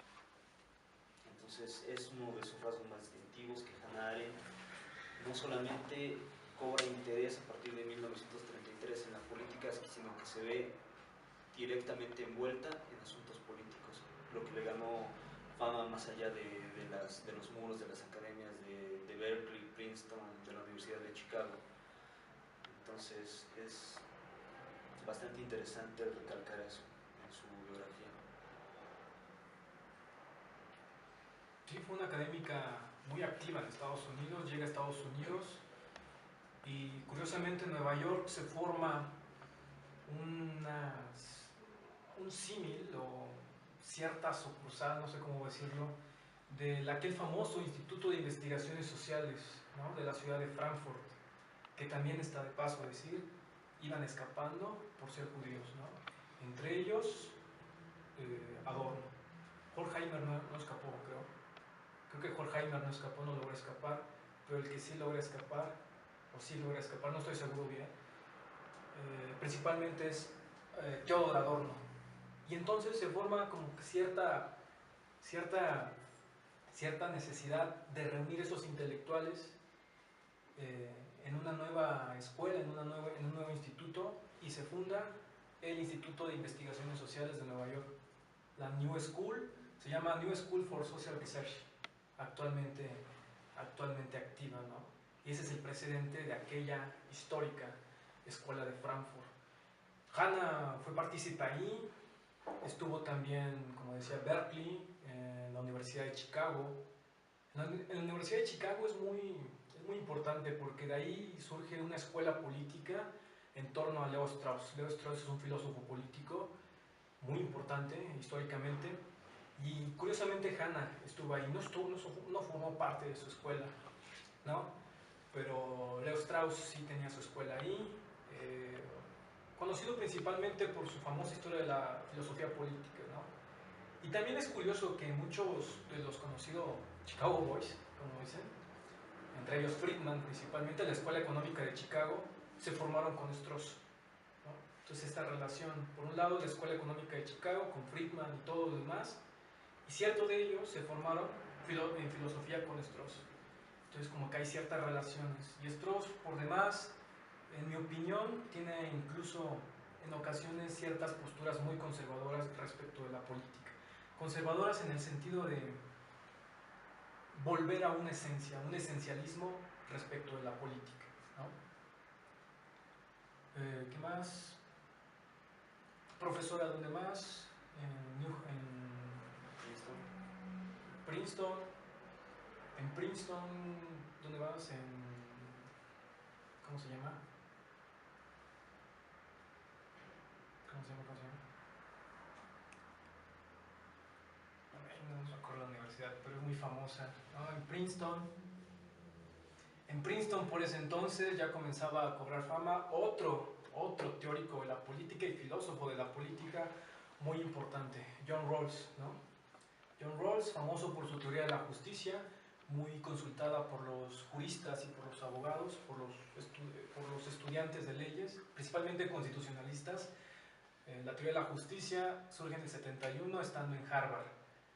Entonces es uno de sus rasgos más distintivos, que Hannah Arendt no solamente cobra interés a partir de 1933 en la política, sino que se ve directamente envuelta en asuntos políticos, lo que le ganó fama más allá de los muros de las academias de Berkeley, Princeton, de la Universidad de Chicago. Entonces es bastante interesante recalcar eso en su biografía. Sí, fue una académica muy activa en Estados Unidos, llega a Estados Unidos y curiosamente en Nueva York se forma un símil o cierta sucursal, no sé cómo decirlo, de aquel famoso Instituto de Investigaciones Sociales, ¿no?, de la ciudad de Frankfurt, que también está de paso a decir, iban escapando por ser judíos, ¿no? Entre ellos Adorno. Horkheimer no escapó, creo que Horkheimer no escapó, no logró escapar, pero el que sí logra escapar, o sí logra escapar, no estoy seguro bien, principalmente es Theodor Adorno. Y entonces se forma como que cierta cierta necesidad de reunir esos intelectuales en una nueva escuela, en un nuevo instituto, y se funda el Instituto de Investigaciones Sociales de Nueva York, la New School. Se llama New School for Social Research, actualmente activa, ¿no? Y ese es el precedente de aquella histórica escuela de Frankfurt. Hanna fue partícipe ahí, estuvo también, como decía, Berkeley, en la Universidad de Chicago. En la Universidad de Chicago es muy importante porque de ahí surge una escuela política en torno a Leo Strauss. Leo Strauss es un filósofo político muy importante históricamente, y curiosamente Hanna estuvo ahí, no formó parte de su escuela, ¿no? Pero Leo Strauss sí tenía su escuela ahí, conocido principalmente por su famosa historia de la filosofía política, ¿no? Y también es curioso que muchos de los conocidos Chicago Boys, como dicen, entre ellos Friedman, principalmente la Escuela Económica de Chicago, se formaron con Strauss, ¿no? Entonces esta relación, por un lado la Escuela Económica de Chicago con Friedman y todo lo demás, y ciertos de ellos se formaron en filosofía con Strauss. Entonces como que hay ciertas relaciones, y Strauss por demás, en mi opinión, tiene incluso en ocasiones ciertas posturas muy conservadoras respecto de la política. Conservadoras en el sentido de volver a una esencia, un esencialismo respecto de la política, ¿no? ¿Qué más? Profesora, ¿dónde más? En Princeton. En Princeton, ¿dónde vas? ¿Cómo se llama? ¿Cómo se llama? No me acuerdo la universidad, pero es muy famosa, ¿no? En Princeton. En Princeton por ese entonces ya comenzaba a cobrar fama otro teórico de la política y filósofo de la política muy importante, John Rawls, ¿no? John Rawls, famoso por su teoría de la justicia, muy consultada por los juristas y por los abogados, por los estudiantes de leyes, principalmente constitucionalistas. La teoría de la justicia surge en el 71 estando en Harvard,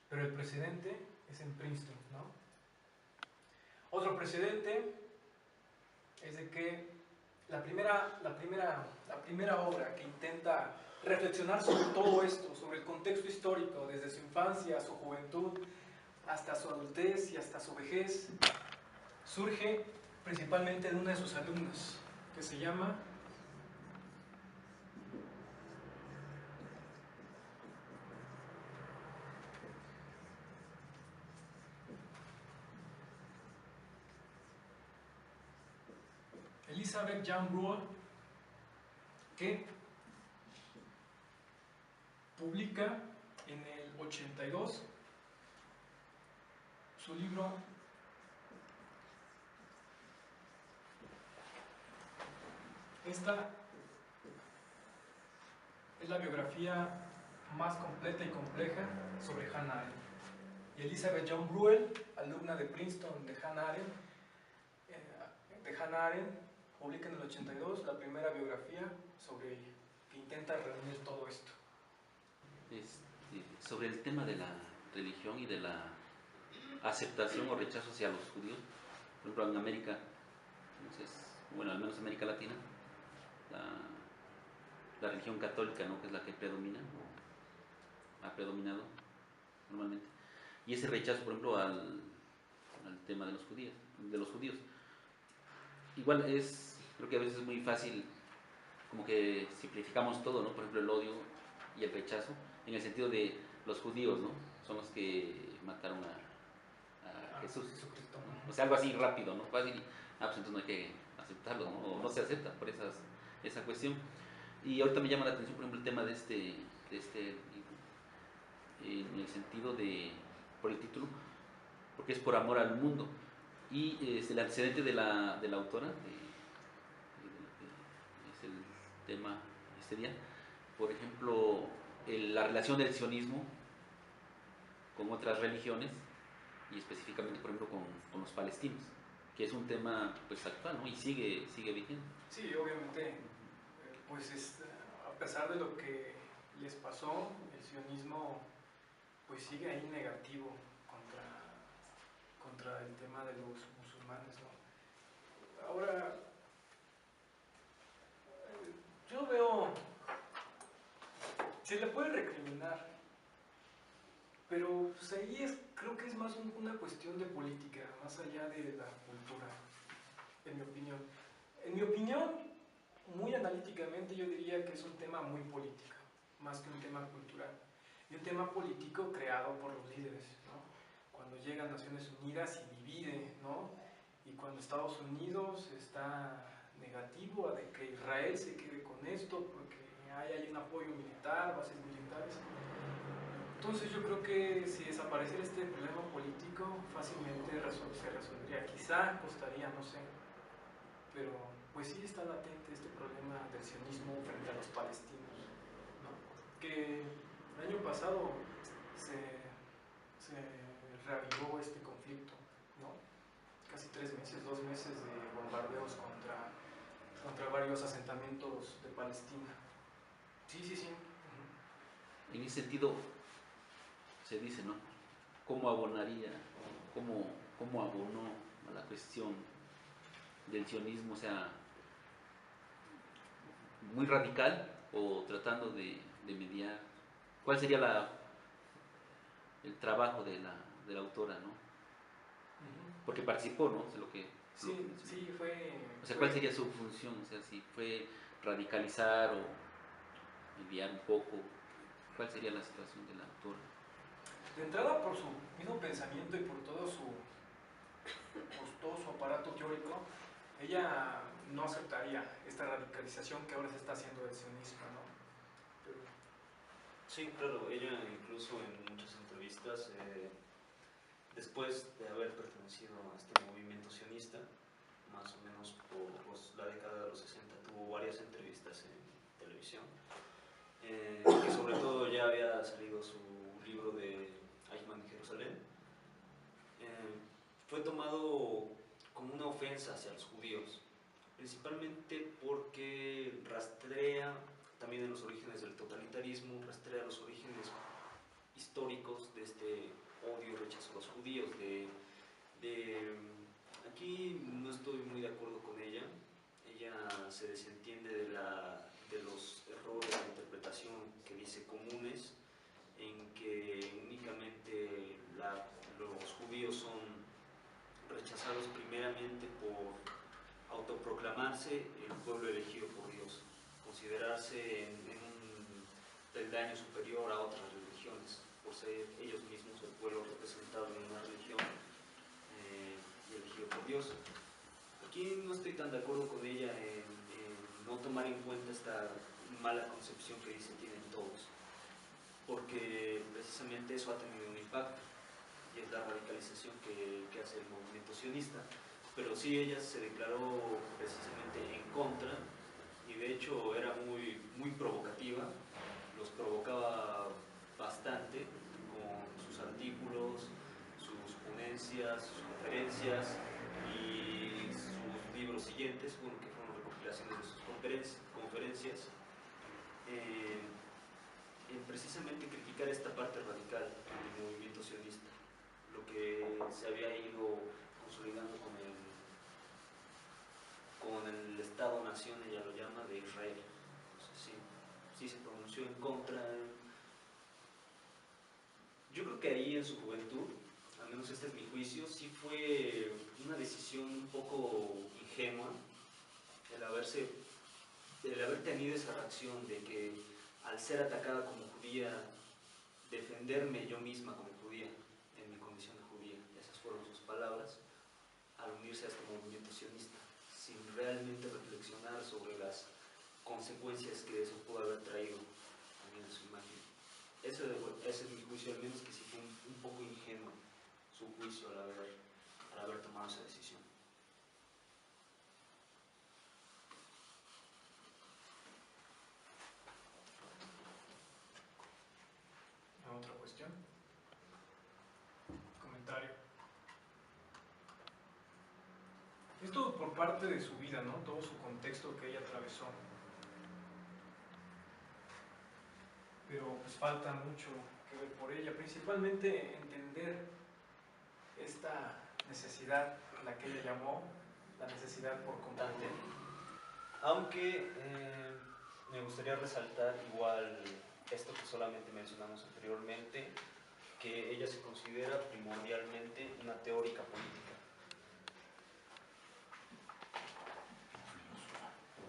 pero el precedente es en Princeton, ¿no? Otro precedente es de que la primera obra que intenta reflexionar sobre todo esto, sobre el contexto histórico, desde su infancia, su juventud, hasta su adultez y hasta su vejez, surge principalmente de una de sus alumnas, que se llama Elizabeth Young Bruhl, que publica en el 82 su libro Esta es la biografía más completa y compleja sobre Hannah Arendt. Y Elizabeth Young Bruhl, alumna de Princeton de Hannah Arendt, publica en el 82 la primera biografía sobre ella, que intenta reunir todo esto. Sobre el tema de la religión y de la aceptación o rechazo hacia los judíos, por ejemplo en América, entonces, bueno, al menos en América Latina, la religión católica, ¿no?, que es la que predomina, o ha predominado normalmente, y ese rechazo, por ejemplo, al tema de los judíos. Igual creo que a veces es muy fácil, como que simplificamos todo, ¿no? Por ejemplo, el odio y el rechazo, en el sentido de los judíos, ¿no? Son los que mataron a Jesús, ¿no? O sea, algo así rápido, ¿no? Fácil, pues entonces no hay que aceptarlo, ¿no? O no se acepta por esa cuestión. Y ahorita me llama la atención, por ejemplo, el tema de este libro, en el sentido por el título, porque es por amor al mundo. Y el antecedente de la autora, es el tema este día, por ejemplo, la relación del sionismo con otras religiones, y específicamente, por ejemplo, con los palestinos, que es un tema pues actual, ¿no? Y sigue vigente. Sí, obviamente, pues a pesar de lo que les pasó, el sionismo pues sigue ahí negativo contra el tema de los musulmanes, ¿no? Ahora, yo veo, se le puede recriminar, pero pues ahí creo que es más una cuestión de política, más allá de la cultura, en mi opinión. En mi opinión, muy analíticamente yo diría que es un tema muy político, más que un tema cultural. Y un tema político creado por los líderes, ¿no? Cuando llegan Naciones Unidas y divide, ¿no? Y cuando Estados Unidos está negativo a de que Israel se quede con esto porque hay un apoyo militar, bases militares. Entonces yo creo que si desapareciera este problema político, fácilmente se resolvería. Quizá costaría, no sé, pero pues sí está latente este problema del sionismo frente a los palestinos, ¿no? Que el año pasado se reavivó este conflicto, ¿no? Casi 3 meses, 2 meses de bombardeos contra varios asentamientos de Palestina. Sí, sí, sí. En ese sentido, se dice, ¿no? ¿Cómo abonaría, cómo abonó a la cuestión del sionismo? O sea, muy radical o tratando de mediar. ¿Cuál sería el trabajo de la autora, ¿no? Porque participó, ¿no? Es lo que Sí, sí, fue... O sea, ¿cuál sería su función? O sea, si fue radicalizar o mediar un poco, ¿cuál sería la situación de la autora? De entrada, por su mismo pensamiento y por todo su aparato teórico, ella no aceptaría esta radicalización que ahora se está haciendo del sionismo, ¿no? Pero... Sí, claro, ella incluso en muchas entrevistas, después de haber pertenecido a este movimiento sionista, más o menos por la década de los 60, tuvo varias entrevistas en televisión, que sobre todo ya había salido su libro de Eichmann en Jerusalén. Fue tomado como una ofensa hacia los judíos, principalmente porque rastrea también en los orígenes del totalitarismo, rastrea los orígenes históricos de este odio y rechazo a los judíos. Aquí no estoy muy de acuerdo con ella. Ella se desentiende de los errores de interpretación que dice comunes, en que únicamente los judíos son rechazados primeramente por autoproclamarse el pueblo elegido por Dios, considerarse en un peldaño superior a otras religiones, por ser ellos mismos el pueblo representado en una religión y elegido por Dios. Aquí no estoy tan de acuerdo con ella en no tomar en cuenta esta mala concepción que dice tienen todos, porque precisamente eso ha tenido un impacto, y es la radicalización que hace el movimiento sionista. Pero sí, ella se declaró precisamente en contra, y de hecho era muy provocativa, los provocaba bastante con sus artículos, sus ponencias, sus conferencias y sus libros siguientes, bueno, que fueron recopilaciones de sus conferencias, en precisamente criticar esta parte radical del movimiento sionista, lo que se había ido consolidando con el Estado-Nación, ella lo llama, de Israel. Entonces, sí se pronunció en contra. Yo creo que ahí en su juventud, al menos este es mi juicio, sí fue una decisión un poco ingenua el haber tenido esa reacción de que al ser atacada como judía, defenderme yo misma como judía, en mi condición de judía, esas fueron sus palabras, al unirse a este movimiento sionista, sin realmente reflexionar sobre las consecuencias que eso pudo haber traído también a su imagen. Ese es mi juicio, al menos, que sí fue un poco ingenuo su juicio al haber tomado esa decisión. ¿Otra cuestión? Comentario. Esto por parte de su vida, ¿no? Todo su contexto que ella atravesó. Pero pues falta mucho que ver por ella, principalmente entender esta necesidad, la que ella llamó la necesidad por constante. Aunque me gustaría resaltar igual esto que solamente mencionamos anteriormente, que ella se considera primordialmente una teórica política.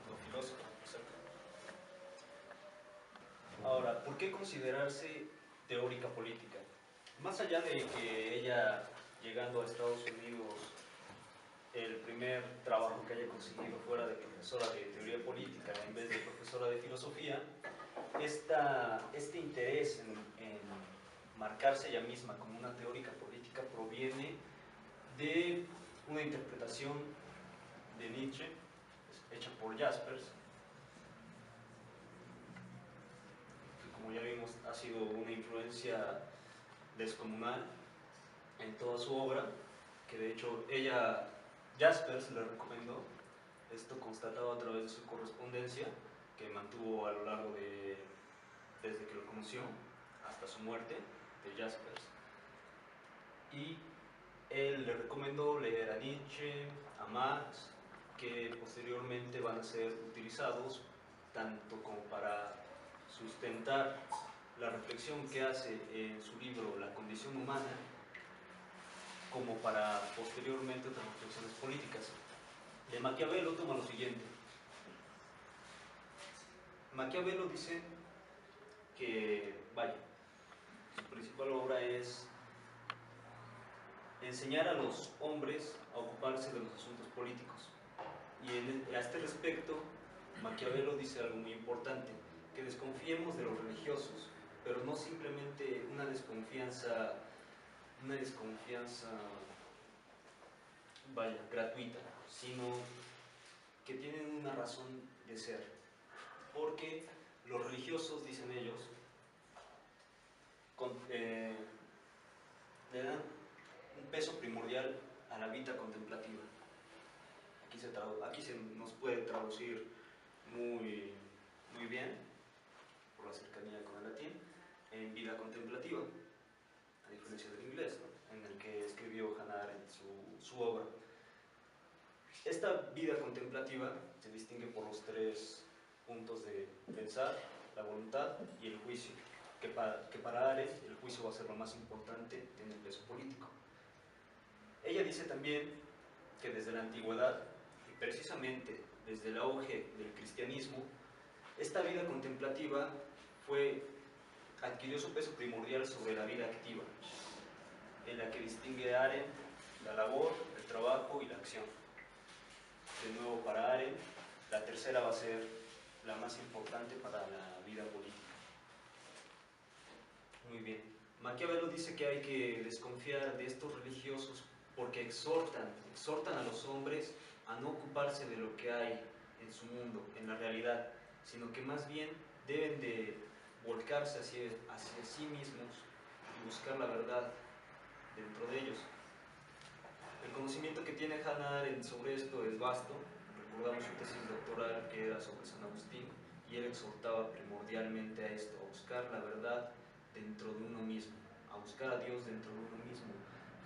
O filósofa, exacto. Ahora, ¿por qué considerarse teórica política? Más allá de que ella, llegando a Estados Unidos, el primer trabajo que haya conseguido fuera de profesora de teoría política en vez de profesora de filosofía, este interés en marcarse ella misma como una teórica política proviene de una interpretación de Nietzsche hecha por Jaspers, que como ya vimos ha sido una influencia descomunal en toda su obra, que de hecho Jaspers le recomendó, esto constatado a través de su correspondencia que mantuvo a lo largo desde que lo conoció hasta su muerte, de Jaspers, y él le recomendó leer a Nietzsche, a Marx, que posteriormente van a ser utilizados tanto como para sustentar la reflexión que hace en su libro La condición humana, como para posteriormente otras reflexiones políticas. De Maquiavelo toma lo siguiente. Maquiavelo dice que, su principal obra es enseñar a los hombres a ocuparse de los asuntos políticos. Y a este respecto, Maquiavelo dice algo muy importante, que desconfiemos de los religiosos, pero no simplemente una desconfianza gratuita, sino que tienen una razón de ser. Porque los religiosos, dicen ellos, le dan un peso primordial a la vida contemplativa. Aquí se nos puede traducir muy bien, por la cercanía con el latín, en vida contemplativa, a diferencia del inglés, ¿no?, en el que escribió Hannah Arendt su obra. Esta vida contemplativa se distingue por los tres puntos de pensar, la voluntad y el juicio, que para Arendt el juicio va a ser lo más importante en el peso político. Ella dice también que desde la antigüedad, y precisamente desde el auge del cristianismo, esta vida contemplativa adquirió su peso primordial sobre la vida activa, en la que distingue Arendt la labor, el trabajo y la acción. De nuevo, para Arendt, la tercera va a ser la más importante para la vida política. Muy bien. Maquiavelo dice que hay que desconfiar de estos religiosos porque exhortan a los hombres a no ocuparse de lo que hay en su mundo, en la realidad, sino que más bien deben de volcarse hacia sí mismos y buscar la verdad dentro de ellos. El conocimiento que tiene Hannah Arendt sobre esto es vasto. Recordamos su tesis doctoral que era sobre San Agustín, y él exhortaba primordialmente a esto, a buscar la verdad dentro de uno mismo, a buscar a Dios dentro de uno mismo.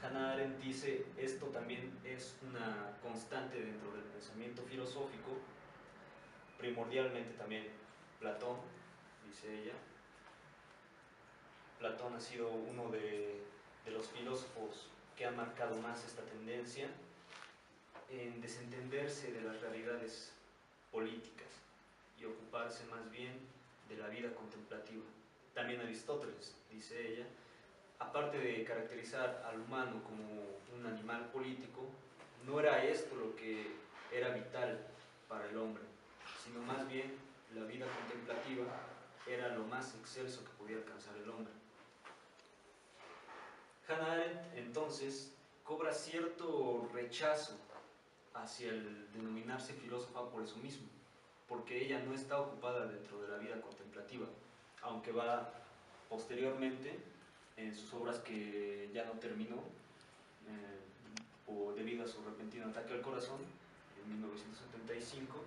Hannah Arendt dice, esto también es una constante dentro del pensamiento filosófico, primordialmente también Platón, dice ella. Platón ha sido uno de los filósofos que ha marcado más esta tendencia en desentenderse de las realidades políticas y ocuparse más bien de la vida contemplativa. También Aristóteles, dice ella, aparte de caracterizar al humano como un animal político, no era esto lo que era vital para el hombre, sino más bien la vida contemplativa era lo más excelso que podía alcanzar el hombre. Hannah Arendt entonces cobra cierto rechazo hacia el denominarse filósofa por eso mismo, porque ella no está ocupada dentro de la vida contemplativa, aunque va posteriormente en sus obras que ya no terminó debido a su repentino ataque al corazón en 1975,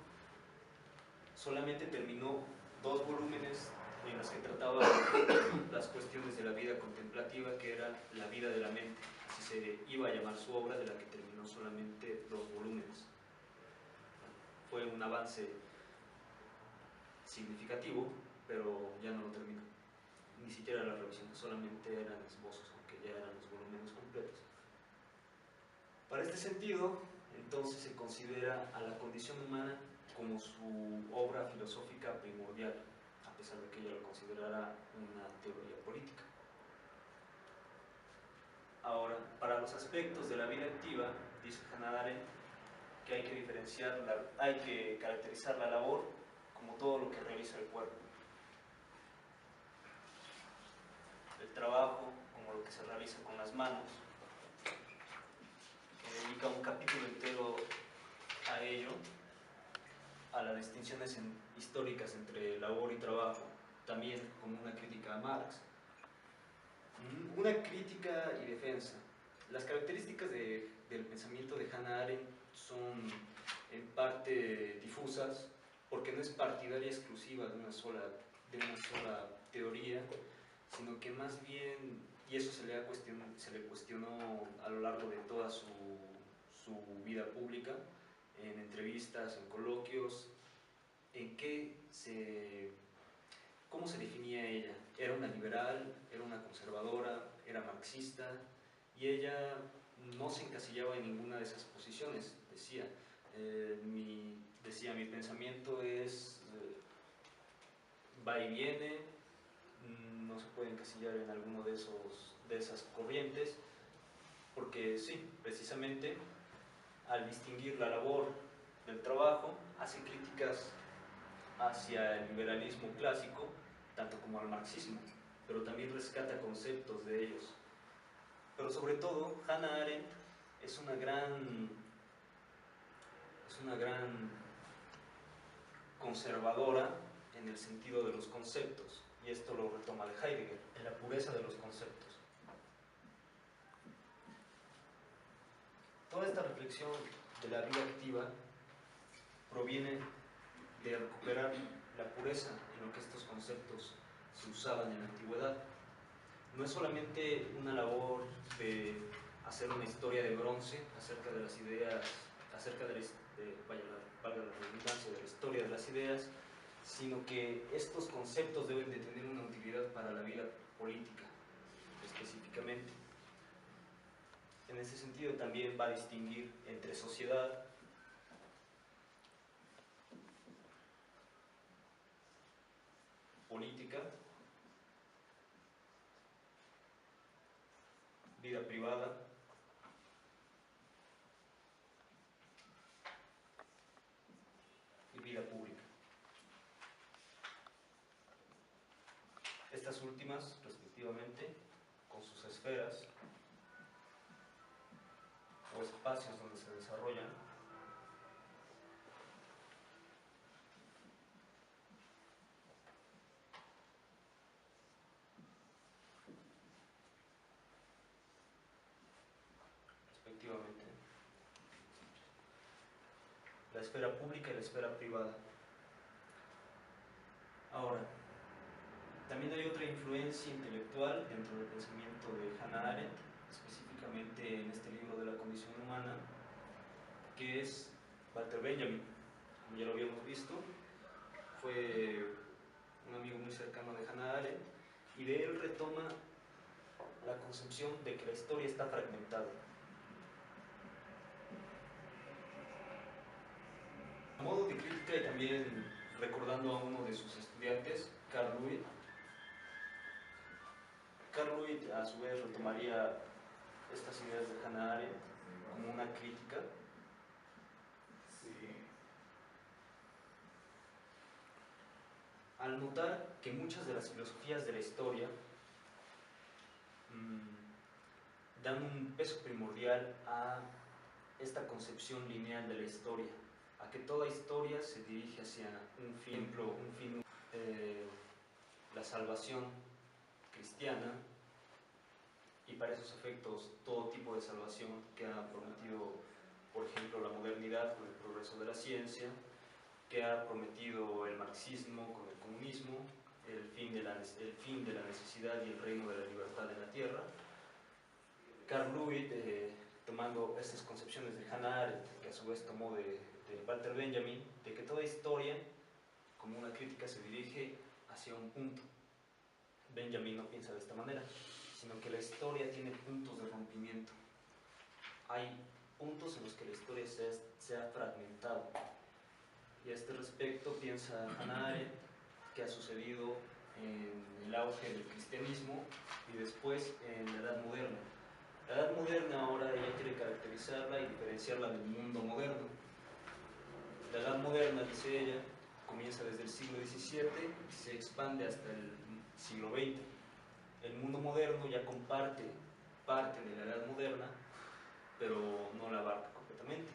solamente terminó 2 volúmenes en los que trataba las cuestiones de la vida contemplativa, que era la vida de la mente, así se iba a llamar su obra, de la que terminó solamente 2 volúmenes. Fue un avance significativo, pero ya no lo terminó. Ni siquiera la revisión, solamente eran esbozos, aunque ya eran los volúmenes completos. Para este sentido, entonces se considera a la condición humana como su obra filosófica primordial, a pesar de que ella lo considerara una teoría política. Ahora, para los aspectos de la vida activa, dice Hannah Arendt que hay que diferenciar, hay que caracterizar la labor como todo lo que realiza el cuerpo, el trabajo como lo que se realiza con las manos, que dedica un capítulo entero a ello, a las distinciones históricas entre labor y trabajo, también como una crítica a Marx, una crítica y defensa. Las características del pensamiento de Hannah Arendt son en parte difusas, porque no es partidaria exclusiva de una sola teoría, sino que más bien, y eso se le cuestionó a lo largo de toda su vida pública, en entrevistas, en coloquios, ¿cómo se definía ella? ¿Era una liberal? ¿Era una conservadora? ¿Era marxista? Y ella no se encasillaba en ninguna de esas posiciones. Decía, mi pensamiento va y viene, no se puede encasillar en alguno de esas corrientes, porque sí, precisamente, al distinguir la labor del trabajo, hace críticas hacia el liberalismo clásico, tanto como al marxismo, pero también rescata conceptos de ellos. Pero sobre todo, Hannah Arendt es una gran conservadora en el sentido de los conceptos, y esto lo retoma de Heidegger, en la pureza de los conceptos. Toda esta reflexión de la vida activa proviene de recuperar la pureza en lo que estos conceptos se usaban en la antigüedad. No es solamente una labor de hacer una historia de bronce acerca de las ideas, valga la redundancia, de la historia de las ideas, sino que estos conceptos deben de tener una utilidad para la vida política, específicamente. En ese sentido también va a distinguir entre sociedad, política, vida privada, y vida pública. Estas últimas, respectivamente, con sus esferas o espacios donde se desarrollan, respectivamente, la esfera pública y la esfera privada. Ahora, también hay otra influencia intelectual dentro del pensamiento de Hannah Arendt, específicamente en este libro de la condición humana, que es Walter Benjamin. Como ya lo habíamos visto, fue un amigo muy cercano de Hannah Arendt, y de él retoma la concepción de que la historia está fragmentada. A modo de crítica, y también recordando a uno de sus estudiantes, Carl Luit a su vez retomaría estas ideas de Hannah Arendt como una crítica. Al notar que muchas de las filosofías de la historia dan un peso primordial a esta concepción lineal de la historia, a que toda historia se dirige hacia un fin, la salvación cristiana, y para esos efectos todo tipo de salvación que ha prometido, por ejemplo, la modernidad con el progreso de la ciencia, que ha prometido el marxismo con el comunismo, el fin de la necesidad y el reino de la libertad en la tierra. Carl Lewis, tomando estas concepciones de Hannah Arendt, que a su vez tomó de Walter Benjamin, de que toda historia, como una crítica, se dirige hacia un punto. Benjamin no piensa de esta manera, sino que la historia tiene puntos de rompimiento. Hay puntos en los que la historia se ha fragmentado. Y a este respecto piensa Hannah Arendt que ha sucedido en el auge del cristianismo y después en la Edad Moderna. La Edad Moderna ahora ella quiere caracterizarla y diferenciarla del mundo moderno. La Edad Moderna, dice ella, comienza desde el siglo XVII y se expande hasta el siglo XX. El mundo moderno ya comparte parte de la Edad Moderna, pero no la abarca completamente,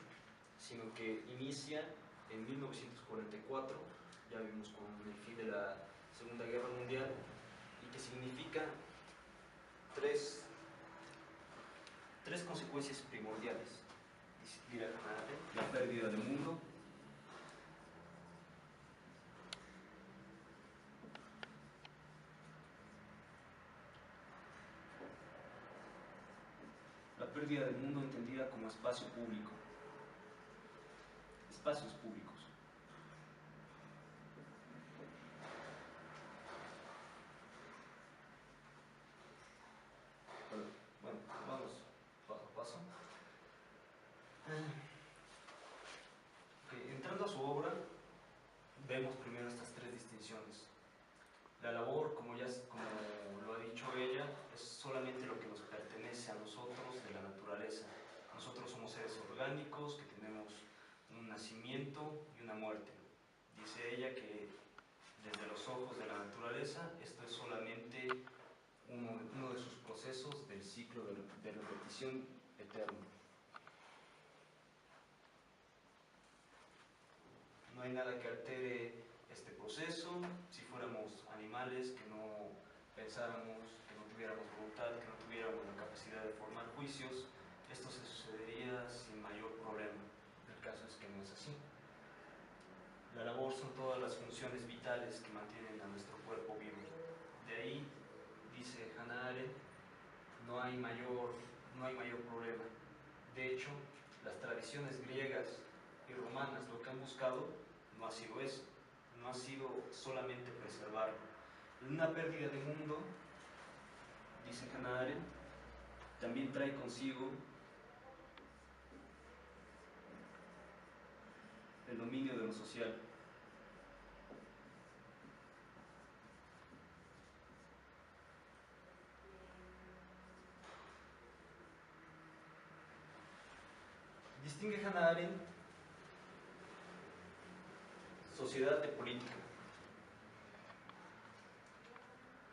sino que inicia en 1944, ya vimos con el fin de la Segunda Guerra Mundial, y que significa tres consecuencias primordiales. Dirá Hannah Arendt: la pérdida del mundo, entendida como espacio público, espacios públicos. Bueno, vamos paso a paso. Entrando a su obra, vemos primero estas tres distinciones. La labor, como lo ha dicho ella, es solamente lo que nos pertenece a nosotros de la naturaleza. Nosotros somos seres orgánicos que tenemos un nacimiento y una muerte. Dice ella que desde los ojos de la naturaleza esto es solamente uno de sus procesos del ciclo de repetición eterno. No hay nada que altere este proceso. Si fuéramos animales que no pensáramos, que no tuviéramos voluntad, que no tuviéramos la capacidad de formar juicios, esto se sucedería sin mayor problema. El caso es que no es así. La labor son todas las funciones vitales que mantienen a nuestro cuerpo vivo. De ahí, dice Hannah Arendt, no hay mayor problema. De hecho, las tradiciones griegas y romanas lo que han buscado no ha sido eso, no ha sido solamente preservarlo. Una pérdida de mundo, dice Hannah Arendt, también trae consigo el dominio de lo social. Distingue Hannah Arendt sociedad de política.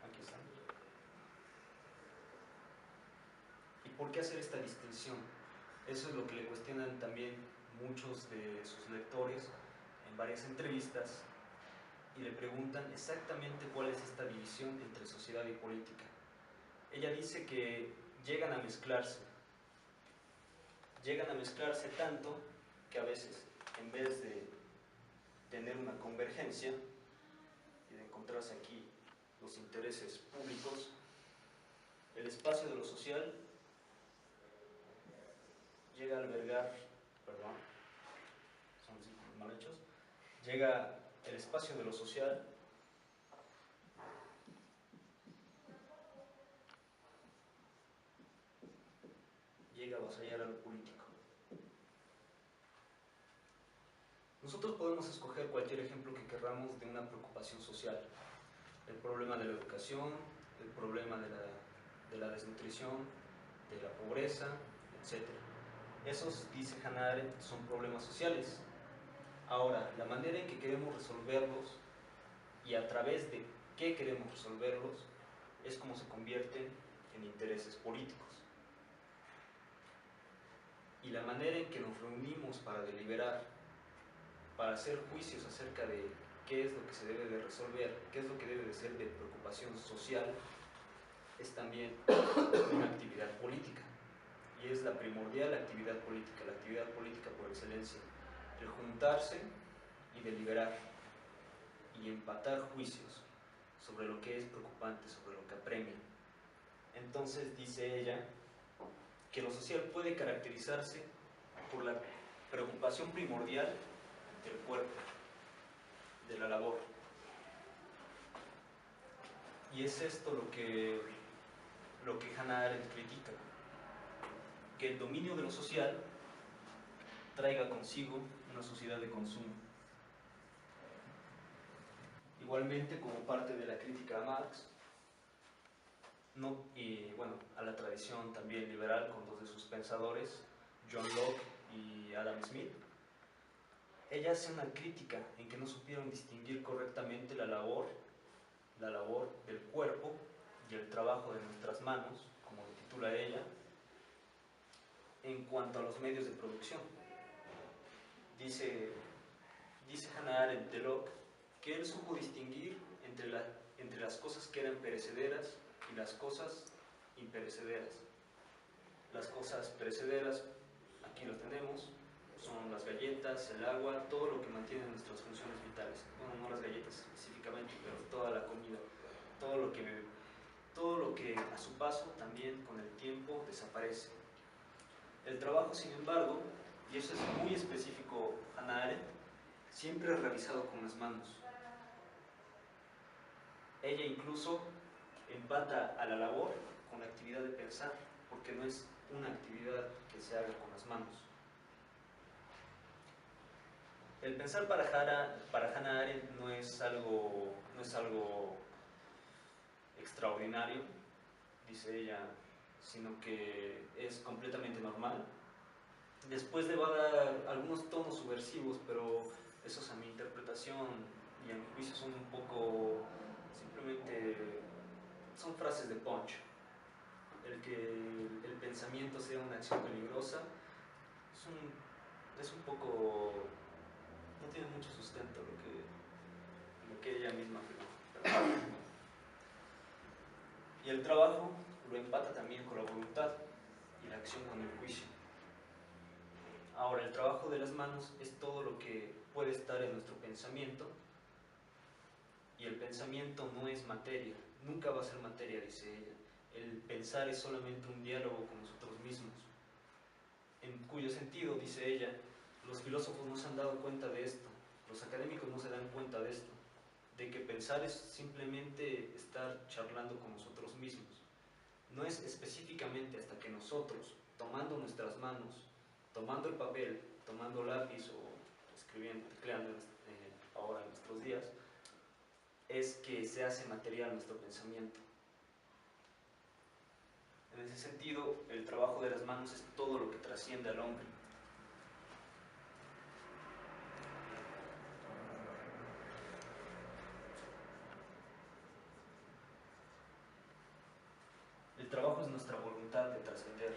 Aquí está. ¿Y por qué hacer esta distinción? Eso es lo que le cuestionan también muchos de sus lectores en varias entrevistas y le preguntan exactamente cuál es esta división entre sociedad y política. Ella dice que llegan a mezclarse tanto que a veces, en vez de tener una convergencia y de encontrarse aquí los intereses públicos, el espacio de lo social llega a albergar, perdón, son círculos mal hechos, llega el espacio de lo social llega a avasallar a lo político. Nosotros podemos escoger cualquier ejemplo que querramos de una preocupación social. El problema de la educación, el problema de la desnutrición, de la pobreza, etc. Esos, dice Hannah Arendt, son problemas sociales. Ahora, la manera en que queremos resolverlos y a través de qué queremos resolverlos es como se convierten en intereses políticos. Y la manera en que nos reunimos para deliberar, para hacer juicios acerca de qué es lo que se debe de resolver, qué es lo que debe de ser de preocupación social, es también una actividad política. Y es la primordial actividad política, la actividad política por excelencia. El juntarse y deliberar y empatar juicios sobre lo que es preocupante, sobre lo que apremia. Entonces, dice ella, que lo social puede caracterizarse por la preocupación primordial del cuerpo, de la labor. Y es esto lo que Hannah Arendt critica, que el dominio de lo social traiga consigo una sociedad de consumo. Igualmente, como parte de la crítica a Marx, y bueno, a la tradición también liberal con dos de sus pensadores, John Locke y Adam Smith, ella hace una crítica en que no supieron distinguir correctamente la labor del cuerpo y el trabajo de nuestras manos, como lo titula ella, en cuanto a los medios de producción. Dice Hannah Arendt de Locke que él supo distinguir entre las cosas que eran perecederas y las cosas imperecederas. Las cosas perecederas, aquí lo tenemos, son las galletas, el agua, todo lo que mantiene nuestras funciones vitales. Bueno, no las galletas específicamente, pero toda la comida, todo lo que a su paso también con el tiempo desaparece. El trabajo, sin embargo, y eso es muy específico Hannah Arendt, siempre es realizado con las manos. Ella incluso empata a la labor con la actividad de pensar, porque no es una actividad que se haga con las manos. El pensar para Hannah Arendt no es algo extraordinario, dice ella, sino que es completamente normal. Después le va a dar algunos tonos subversivos, pero esos a mi interpretación y a mi juicio son un poco, simplemente son frases de punch. El que el pensamiento sea una acción peligrosa es un poco, no tiene mucho sustento lo que ella misma afirma. Y el trabajo lo empata también con la voluntad y la acción con el juicio. Ahora, el trabajo de las manos es todo lo que puede estar en nuestro pensamiento, y el pensamiento no es materia, nunca va a ser materia, dice ella. El pensar es solamente un diálogo con nosotros mismos, en cuyo sentido, dice ella, los filósofos no se han dado cuenta de esto, los académicos no se dan cuenta de esto, de que pensar es simplemente estar charlando con nosotros mismos. No es específicamente hasta que nosotros, tomando nuestras manos, tomando el papel, tomando lápiz o escribiendo, tecleando ahora en nuestros días, es que se hace material nuestro pensamiento. En ese sentido, el trabajo de las manos es todo lo que trasciende al hombre. El trabajo es nuestra voluntad de trascender,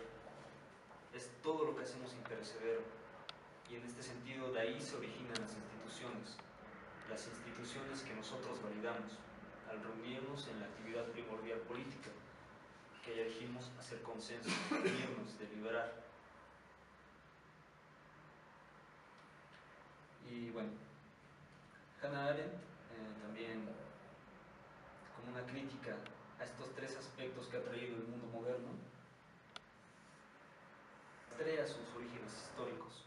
es todo lo que hacemos imperecedero, y en este sentido de ahí se originan las instituciones que nosotros validamos al reunirnos en la actividad primordial política, que ya dijimos hacer consenso, unirnos, deliberar. Y bueno, Hannah Arendt también, como una crítica a estos tres aspectos que ha traído el mundo moderno, trae sus orígenes históricos,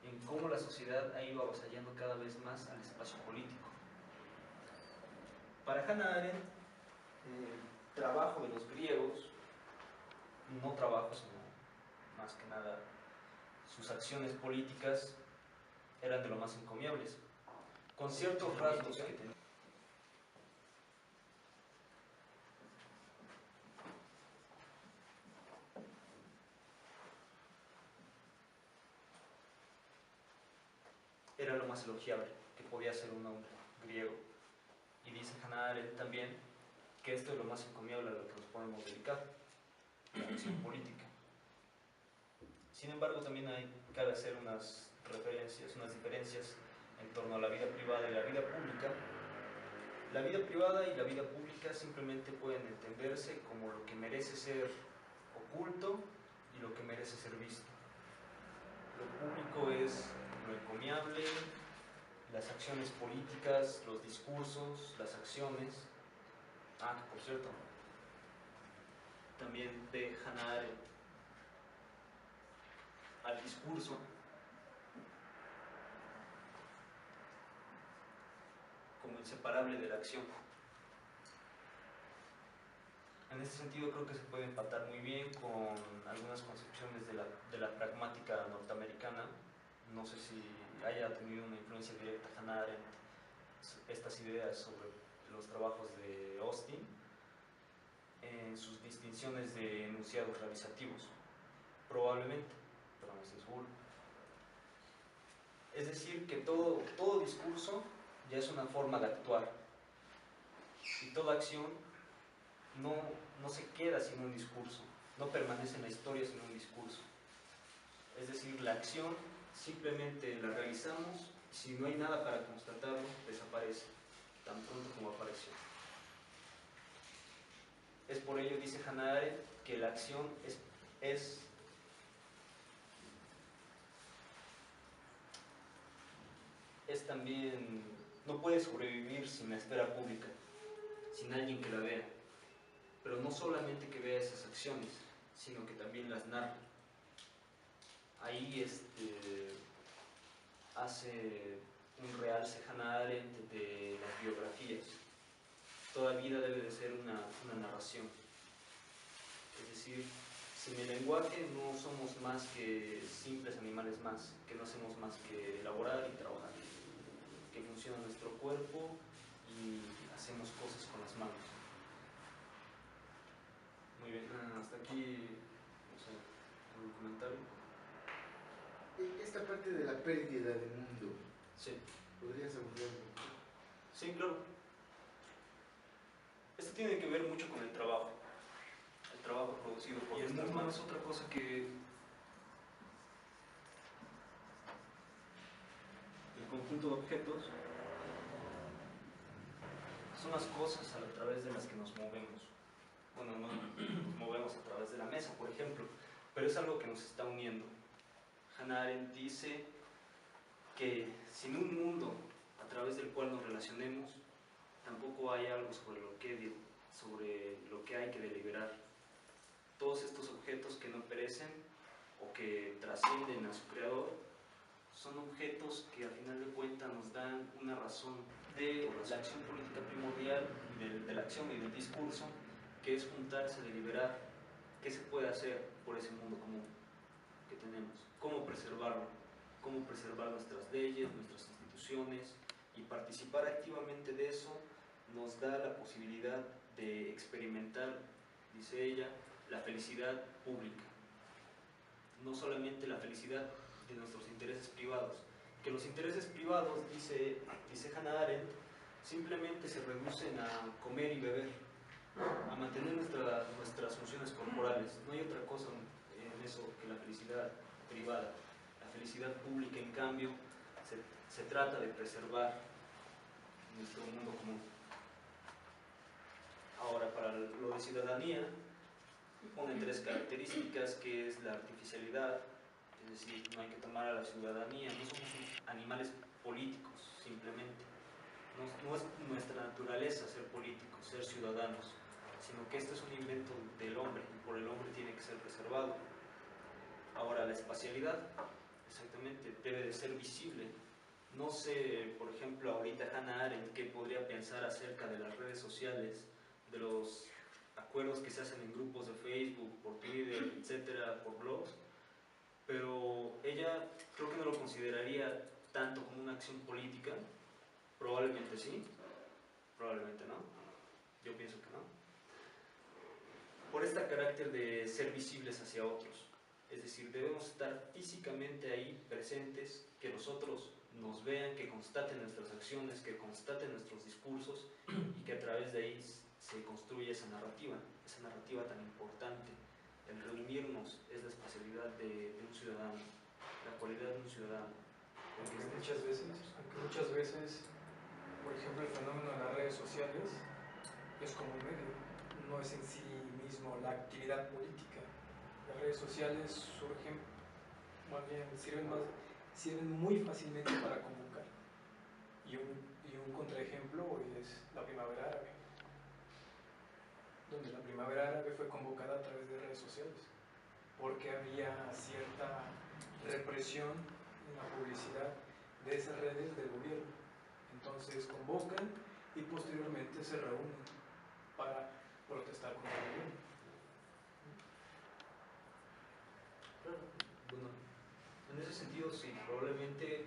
en cómo la sociedad ha ido avasallando cada vez más al espacio político. Para Hannah Arendt, el trabajo de los griegos, no trabajo, sino más que nada sus acciones políticas, eran de lo más encomiables, con ciertos rasgos que tenían. Era lo más elogiable que podía ser un hombre griego. Y dice Hannah Arendt también que esto es lo más encomiable a lo que nos podemos dedicar, la acción política. Sin embargo, también cabe hacer unas diferencias en torno a la vida privada y la vida pública. La vida privada y la vida pública simplemente pueden entenderse como lo que merece ser oculto y lo que merece ser visto. Lo público es lo encomiable, las acciones políticas, los discursos, las acciones. Por cierto, también ve Hannah Arendt al discurso como inseparable de la acción. En ese sentido creo que se puede empatar muy bien con algunas concepciones de la pragmática norteamericana. No sé si haya tenido una influencia directa Hannah Arendt estas ideas sobre los trabajos de Austin en sus distinciones de enunciados realizativos. Probablemente, pero no estoy seguro. Es decir, que todo discurso ya es una forma de actuar y toda acción no se queda sin un discurso, no permanece en la historia sin un discurso. Es decir, la acción simplemente la realizamos y si no hay nada para constatarlo, desaparece, tan pronto como apareció. Es por ello, dice Hannah Arendt, que la acción es también, no puede sobrevivir sin la esfera pública, sin alguien que la vea. Pero no solamente que vea esas acciones, sino que también las narra. Ahí hace un realce Hannah Arendt de las biografías. Toda vida debe de ser una narración. Es decir, sin el lenguaje no somos más que simples animales más, que no hacemos más que elaborar y trabajar, que funciona nuestro cuerpo y hacemos cosas con las manos. Muy bien, hasta aquí, no sé, ¿algún comentario? Esta parte de la pérdida del mundo, Sí. ¿podrías abordarlo? Sí, claro. Esto tiene que ver mucho con el trabajo producido por nuestras manos. No es otra cosa que el conjunto de objetos. Son las cosas a través de las que nos movemos. Bueno, no nos movemos a través de la mesa, por ejemplo, pero es algo que nos está uniendo. Hannah Arendt dice que sin un mundo a través del cual nos relacionemos, tampoco hay algo sobre lo que hay que deliberar. Todos estos objetos que no perecen o que trascienden a su creador son objetos que al final de cuentas nos dan una razón de la acción política primordial, de la acción y del discurso, que es juntarse, deliberar qué se puede hacer por ese mundo común que tenemos, cómo preservar nuestras leyes, nuestras instituciones, y participar activamente de eso nos da la posibilidad de experimentar, dice ella, la felicidad pública. No solamente la felicidad de nuestros intereses privados, que los intereses privados, dice Hannah Arendt, simplemente se reducen a comer y beber, a mantener nuestras funciones corporales. No hay otra cosa en eso que la felicidad privada. La felicidad pública, en cambio, se trata de preservar nuestro mundo común. Ahora, para lo de ciudadanía, pone tres características, que es la artificialidad, es decir, no hay que tomar a la ciudadanía, no somos animales políticos, simplemente. No es nuestra naturaleza ser políticos, ser ciudadanos, sino que esto es un invento del hombre y por el hombre tiene que ser preservado. Ahora, la espacialidad, exactamente, debe de ser visible. No sé, por ejemplo, ahorita Hannah Arendt qué podría pensar acerca de las redes sociales, de los acuerdos que se hacen en grupos de Facebook, por Twitter, etcétera, por blogs, pero ella creo que no lo consideraría tanto como una acción política. Probablemente sí, probablemente no. Yo pienso que no. Por este carácter de ser visibles hacia otros. Es decir, debemos estar físicamente ahí presentes, que los otros nos vean, que constaten nuestras acciones, que constaten nuestros discursos y que a través de ahí se construye esa narrativa tan importante. El reunirnos es la especialidad de un ciudadano, la cualidad de un ciudadano. Aunque muchas veces, por ejemplo, el fenómeno de las redes sociales es como un medio, no es en sí mismo la actividad política. Las redes sociales surgen, más bien sirven muy fácilmente para convocar. Y un contraejemplo es la Primavera Árabe, donde la Primavera Árabe fue convocada a través de redes sociales, porque había cierta represión en la publicidad de esas redes del gobierno. Entonces convocan y posteriormente se reúnen para protestar contra el gobierno. Claro. Bueno, en ese sentido sí, probablemente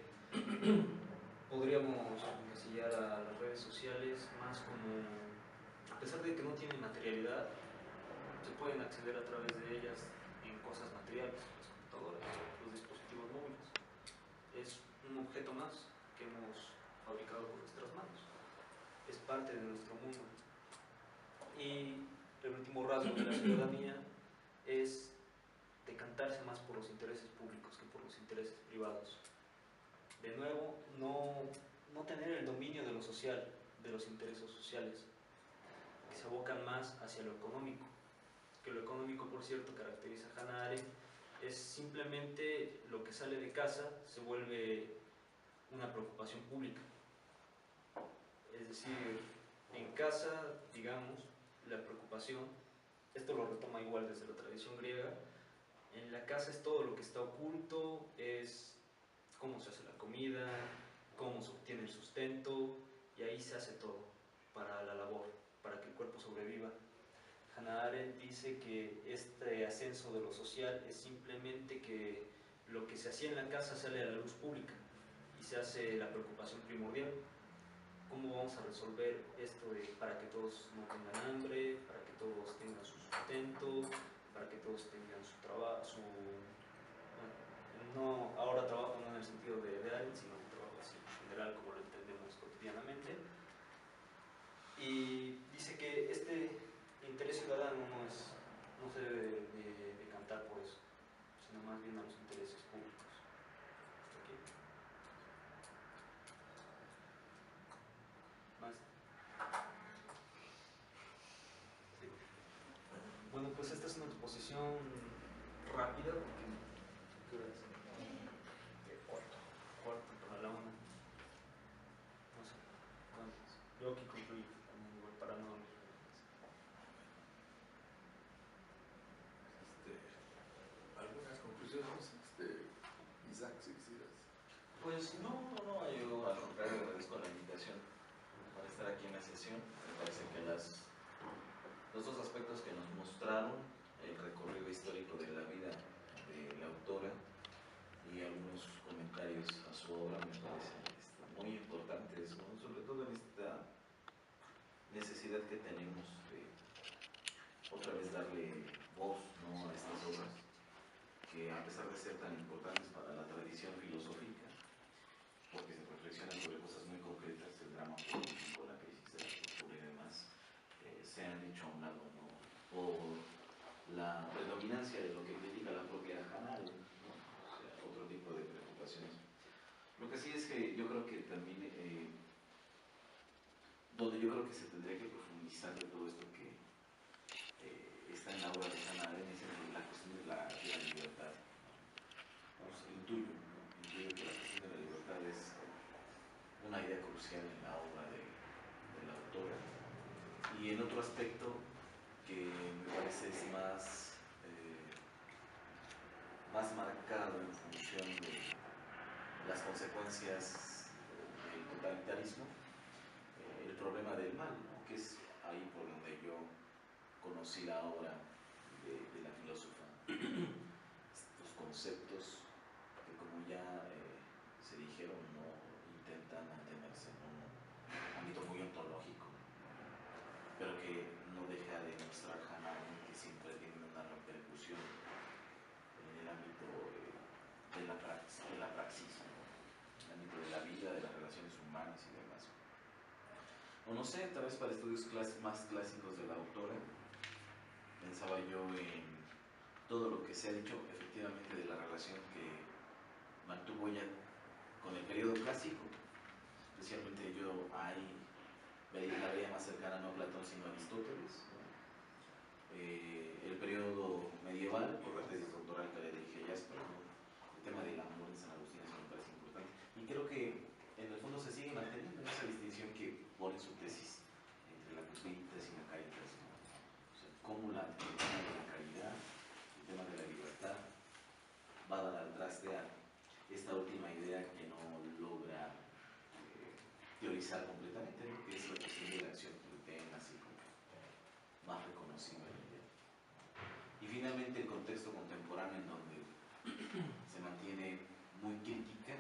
podríamos encasillar a las redes sociales más como, a pesar de que no tienen materialidad, se pueden acceder a través de ellas en cosas materiales, las computadoras, los dispositivos móviles. Es un objeto más que hemos fabricado con nuestras manos. Es parte de nuestro mundo. Y el último rasgo de la ciudadanía es decantarse más por los intereses públicos que por los intereses privados. De nuevo, no tener el dominio de lo social, de los intereses sociales, que se abocan más hacia lo económico. Que lo económico, por cierto, caracteriza a Hannah Arendt, es simplemente lo que sale de casa se vuelve una preocupación pública. Es decir, en casa, digamos, la preocupación, esto lo retoma igual desde la tradición griega, en la casa es todo lo que está oculto, es cómo se hace la comida, cómo se obtiene el sustento, y ahí se hace todo para la labor, para que el cuerpo sobreviva. Hannah Arendt dice que este ascenso de lo social es simplemente que lo que se hacía en la casa sale a la luz pública y se hace la preocupación primordial. ¿Cómo vamos a resolver esto de para que todos no tengan hambre, para que todos tengan su sustento, para que todos tengan su trabajo, no, ahora trabajo no en el sentido de Arendt, sino un trabajo así, en general como lo entendemos cotidianamente? Y dice que este interés ciudadano no se debe decantar por eso, sino más bien a los intereses públicos. ¿Hasta aquí? ¿Más? Sí. Bueno, pues esta es una exposición rápida, porque ¿qué hora es? Cuarto para la una. No sé, ¿cuántas? Yo aquí concluí, igual para no dormir. ¿Algunas conclusiones, Isaac, si quisieras? Pues no, yo al contrario agradezco la invitación para estar aquí en la sesión. Me parece que los dos aspectos que nos mostraron, el recorrido histórico de la vida de la autora y algunos comentarios a su obra, me parecen muy importantes, ¿no? Sobre todo en esta necesidad que tenemos de otra vez darle voz, ¿no?, a estas obras que, a pesar de ser tan importantes para la tradición filosófica, porque se reflexionan sobre cosas muy concretas, el drama político, la crisis de la cultura y demás, se han hecho a un lado, ¿no?, por la predominancia de lo que critica la propia Hannah Arendt, ¿no? O sea, otro tipo de preocupaciones. Lo que sí es que yo creo que también, donde yo creo que se tendría que profundizar de todo esto que está en la obra de Hannah Arendt, es en la cuestión de la libertad. Vamos, intuyo que la cuestión de la libertad es una idea crucial en la obra de la autora. Y en otro aspecto que me parece es más marcado en función de las consecuencias del totalitarismo, el problema del mal, ¿no?, que es ahí por donde yo conocí la obra de la filósofa. Estos conceptos que, como ya se dijeron, no intentan mantenerse en un ámbito muy ontológico, pero que no deja de mostrar Hannah Arendt que siempre tiene una repercusión en el ámbito de la praxis, ¿no?, en el ámbito de la vida, de las relaciones humanas y demás. O no sé, tal vez para estudios más clásicos de la autora, pensaba yo en todo lo que se ha dicho efectivamente de la relación que mantuvo ella con el periodo clásico. Especialmente yo ahí la veía más cercana no a Platón sino a Aristóteles, ¿no? El periodo medieval, por la tesis doctoral que le dirige Jasper, ¿no?, el tema del amor en San Agustín, eso me parece importante. Y creo que en el fondo se sigue manteniendo esa distinción que pone su tesis entre la caritas y la caritas, ¿no? O sea, cómo el tema de la caridad, el tema de la libertad, va a dar al traste a revisar completamente, ¿no? Que es la cuestión de la acción que tenga así como más reconocible. Y finalmente el contexto contemporáneo en donde se mantiene muy crítica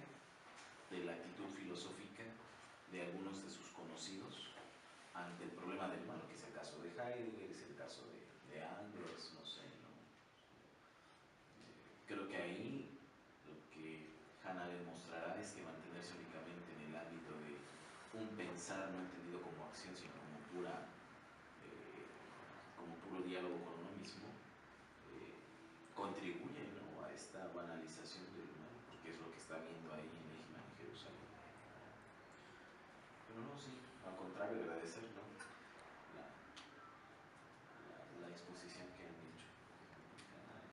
de la actitud filosófica de algunos de sus conocidos ante el problema del mal, que es el caso de Heidegger, es el caso de Anders, no sé, ¿no? Creo que ahí lo que Hannah demostrará es que mantenerse únicamente en el ámbito de un pensar no entendido como acción, sino como como puro diálogo con uno mismo, contribuye, ¿no?, a esta banalización del humano, porque es lo que está viendo ahí en Eichmann, en Jerusalén. Pero no, sí, al contrario, agradecer, ¿no?,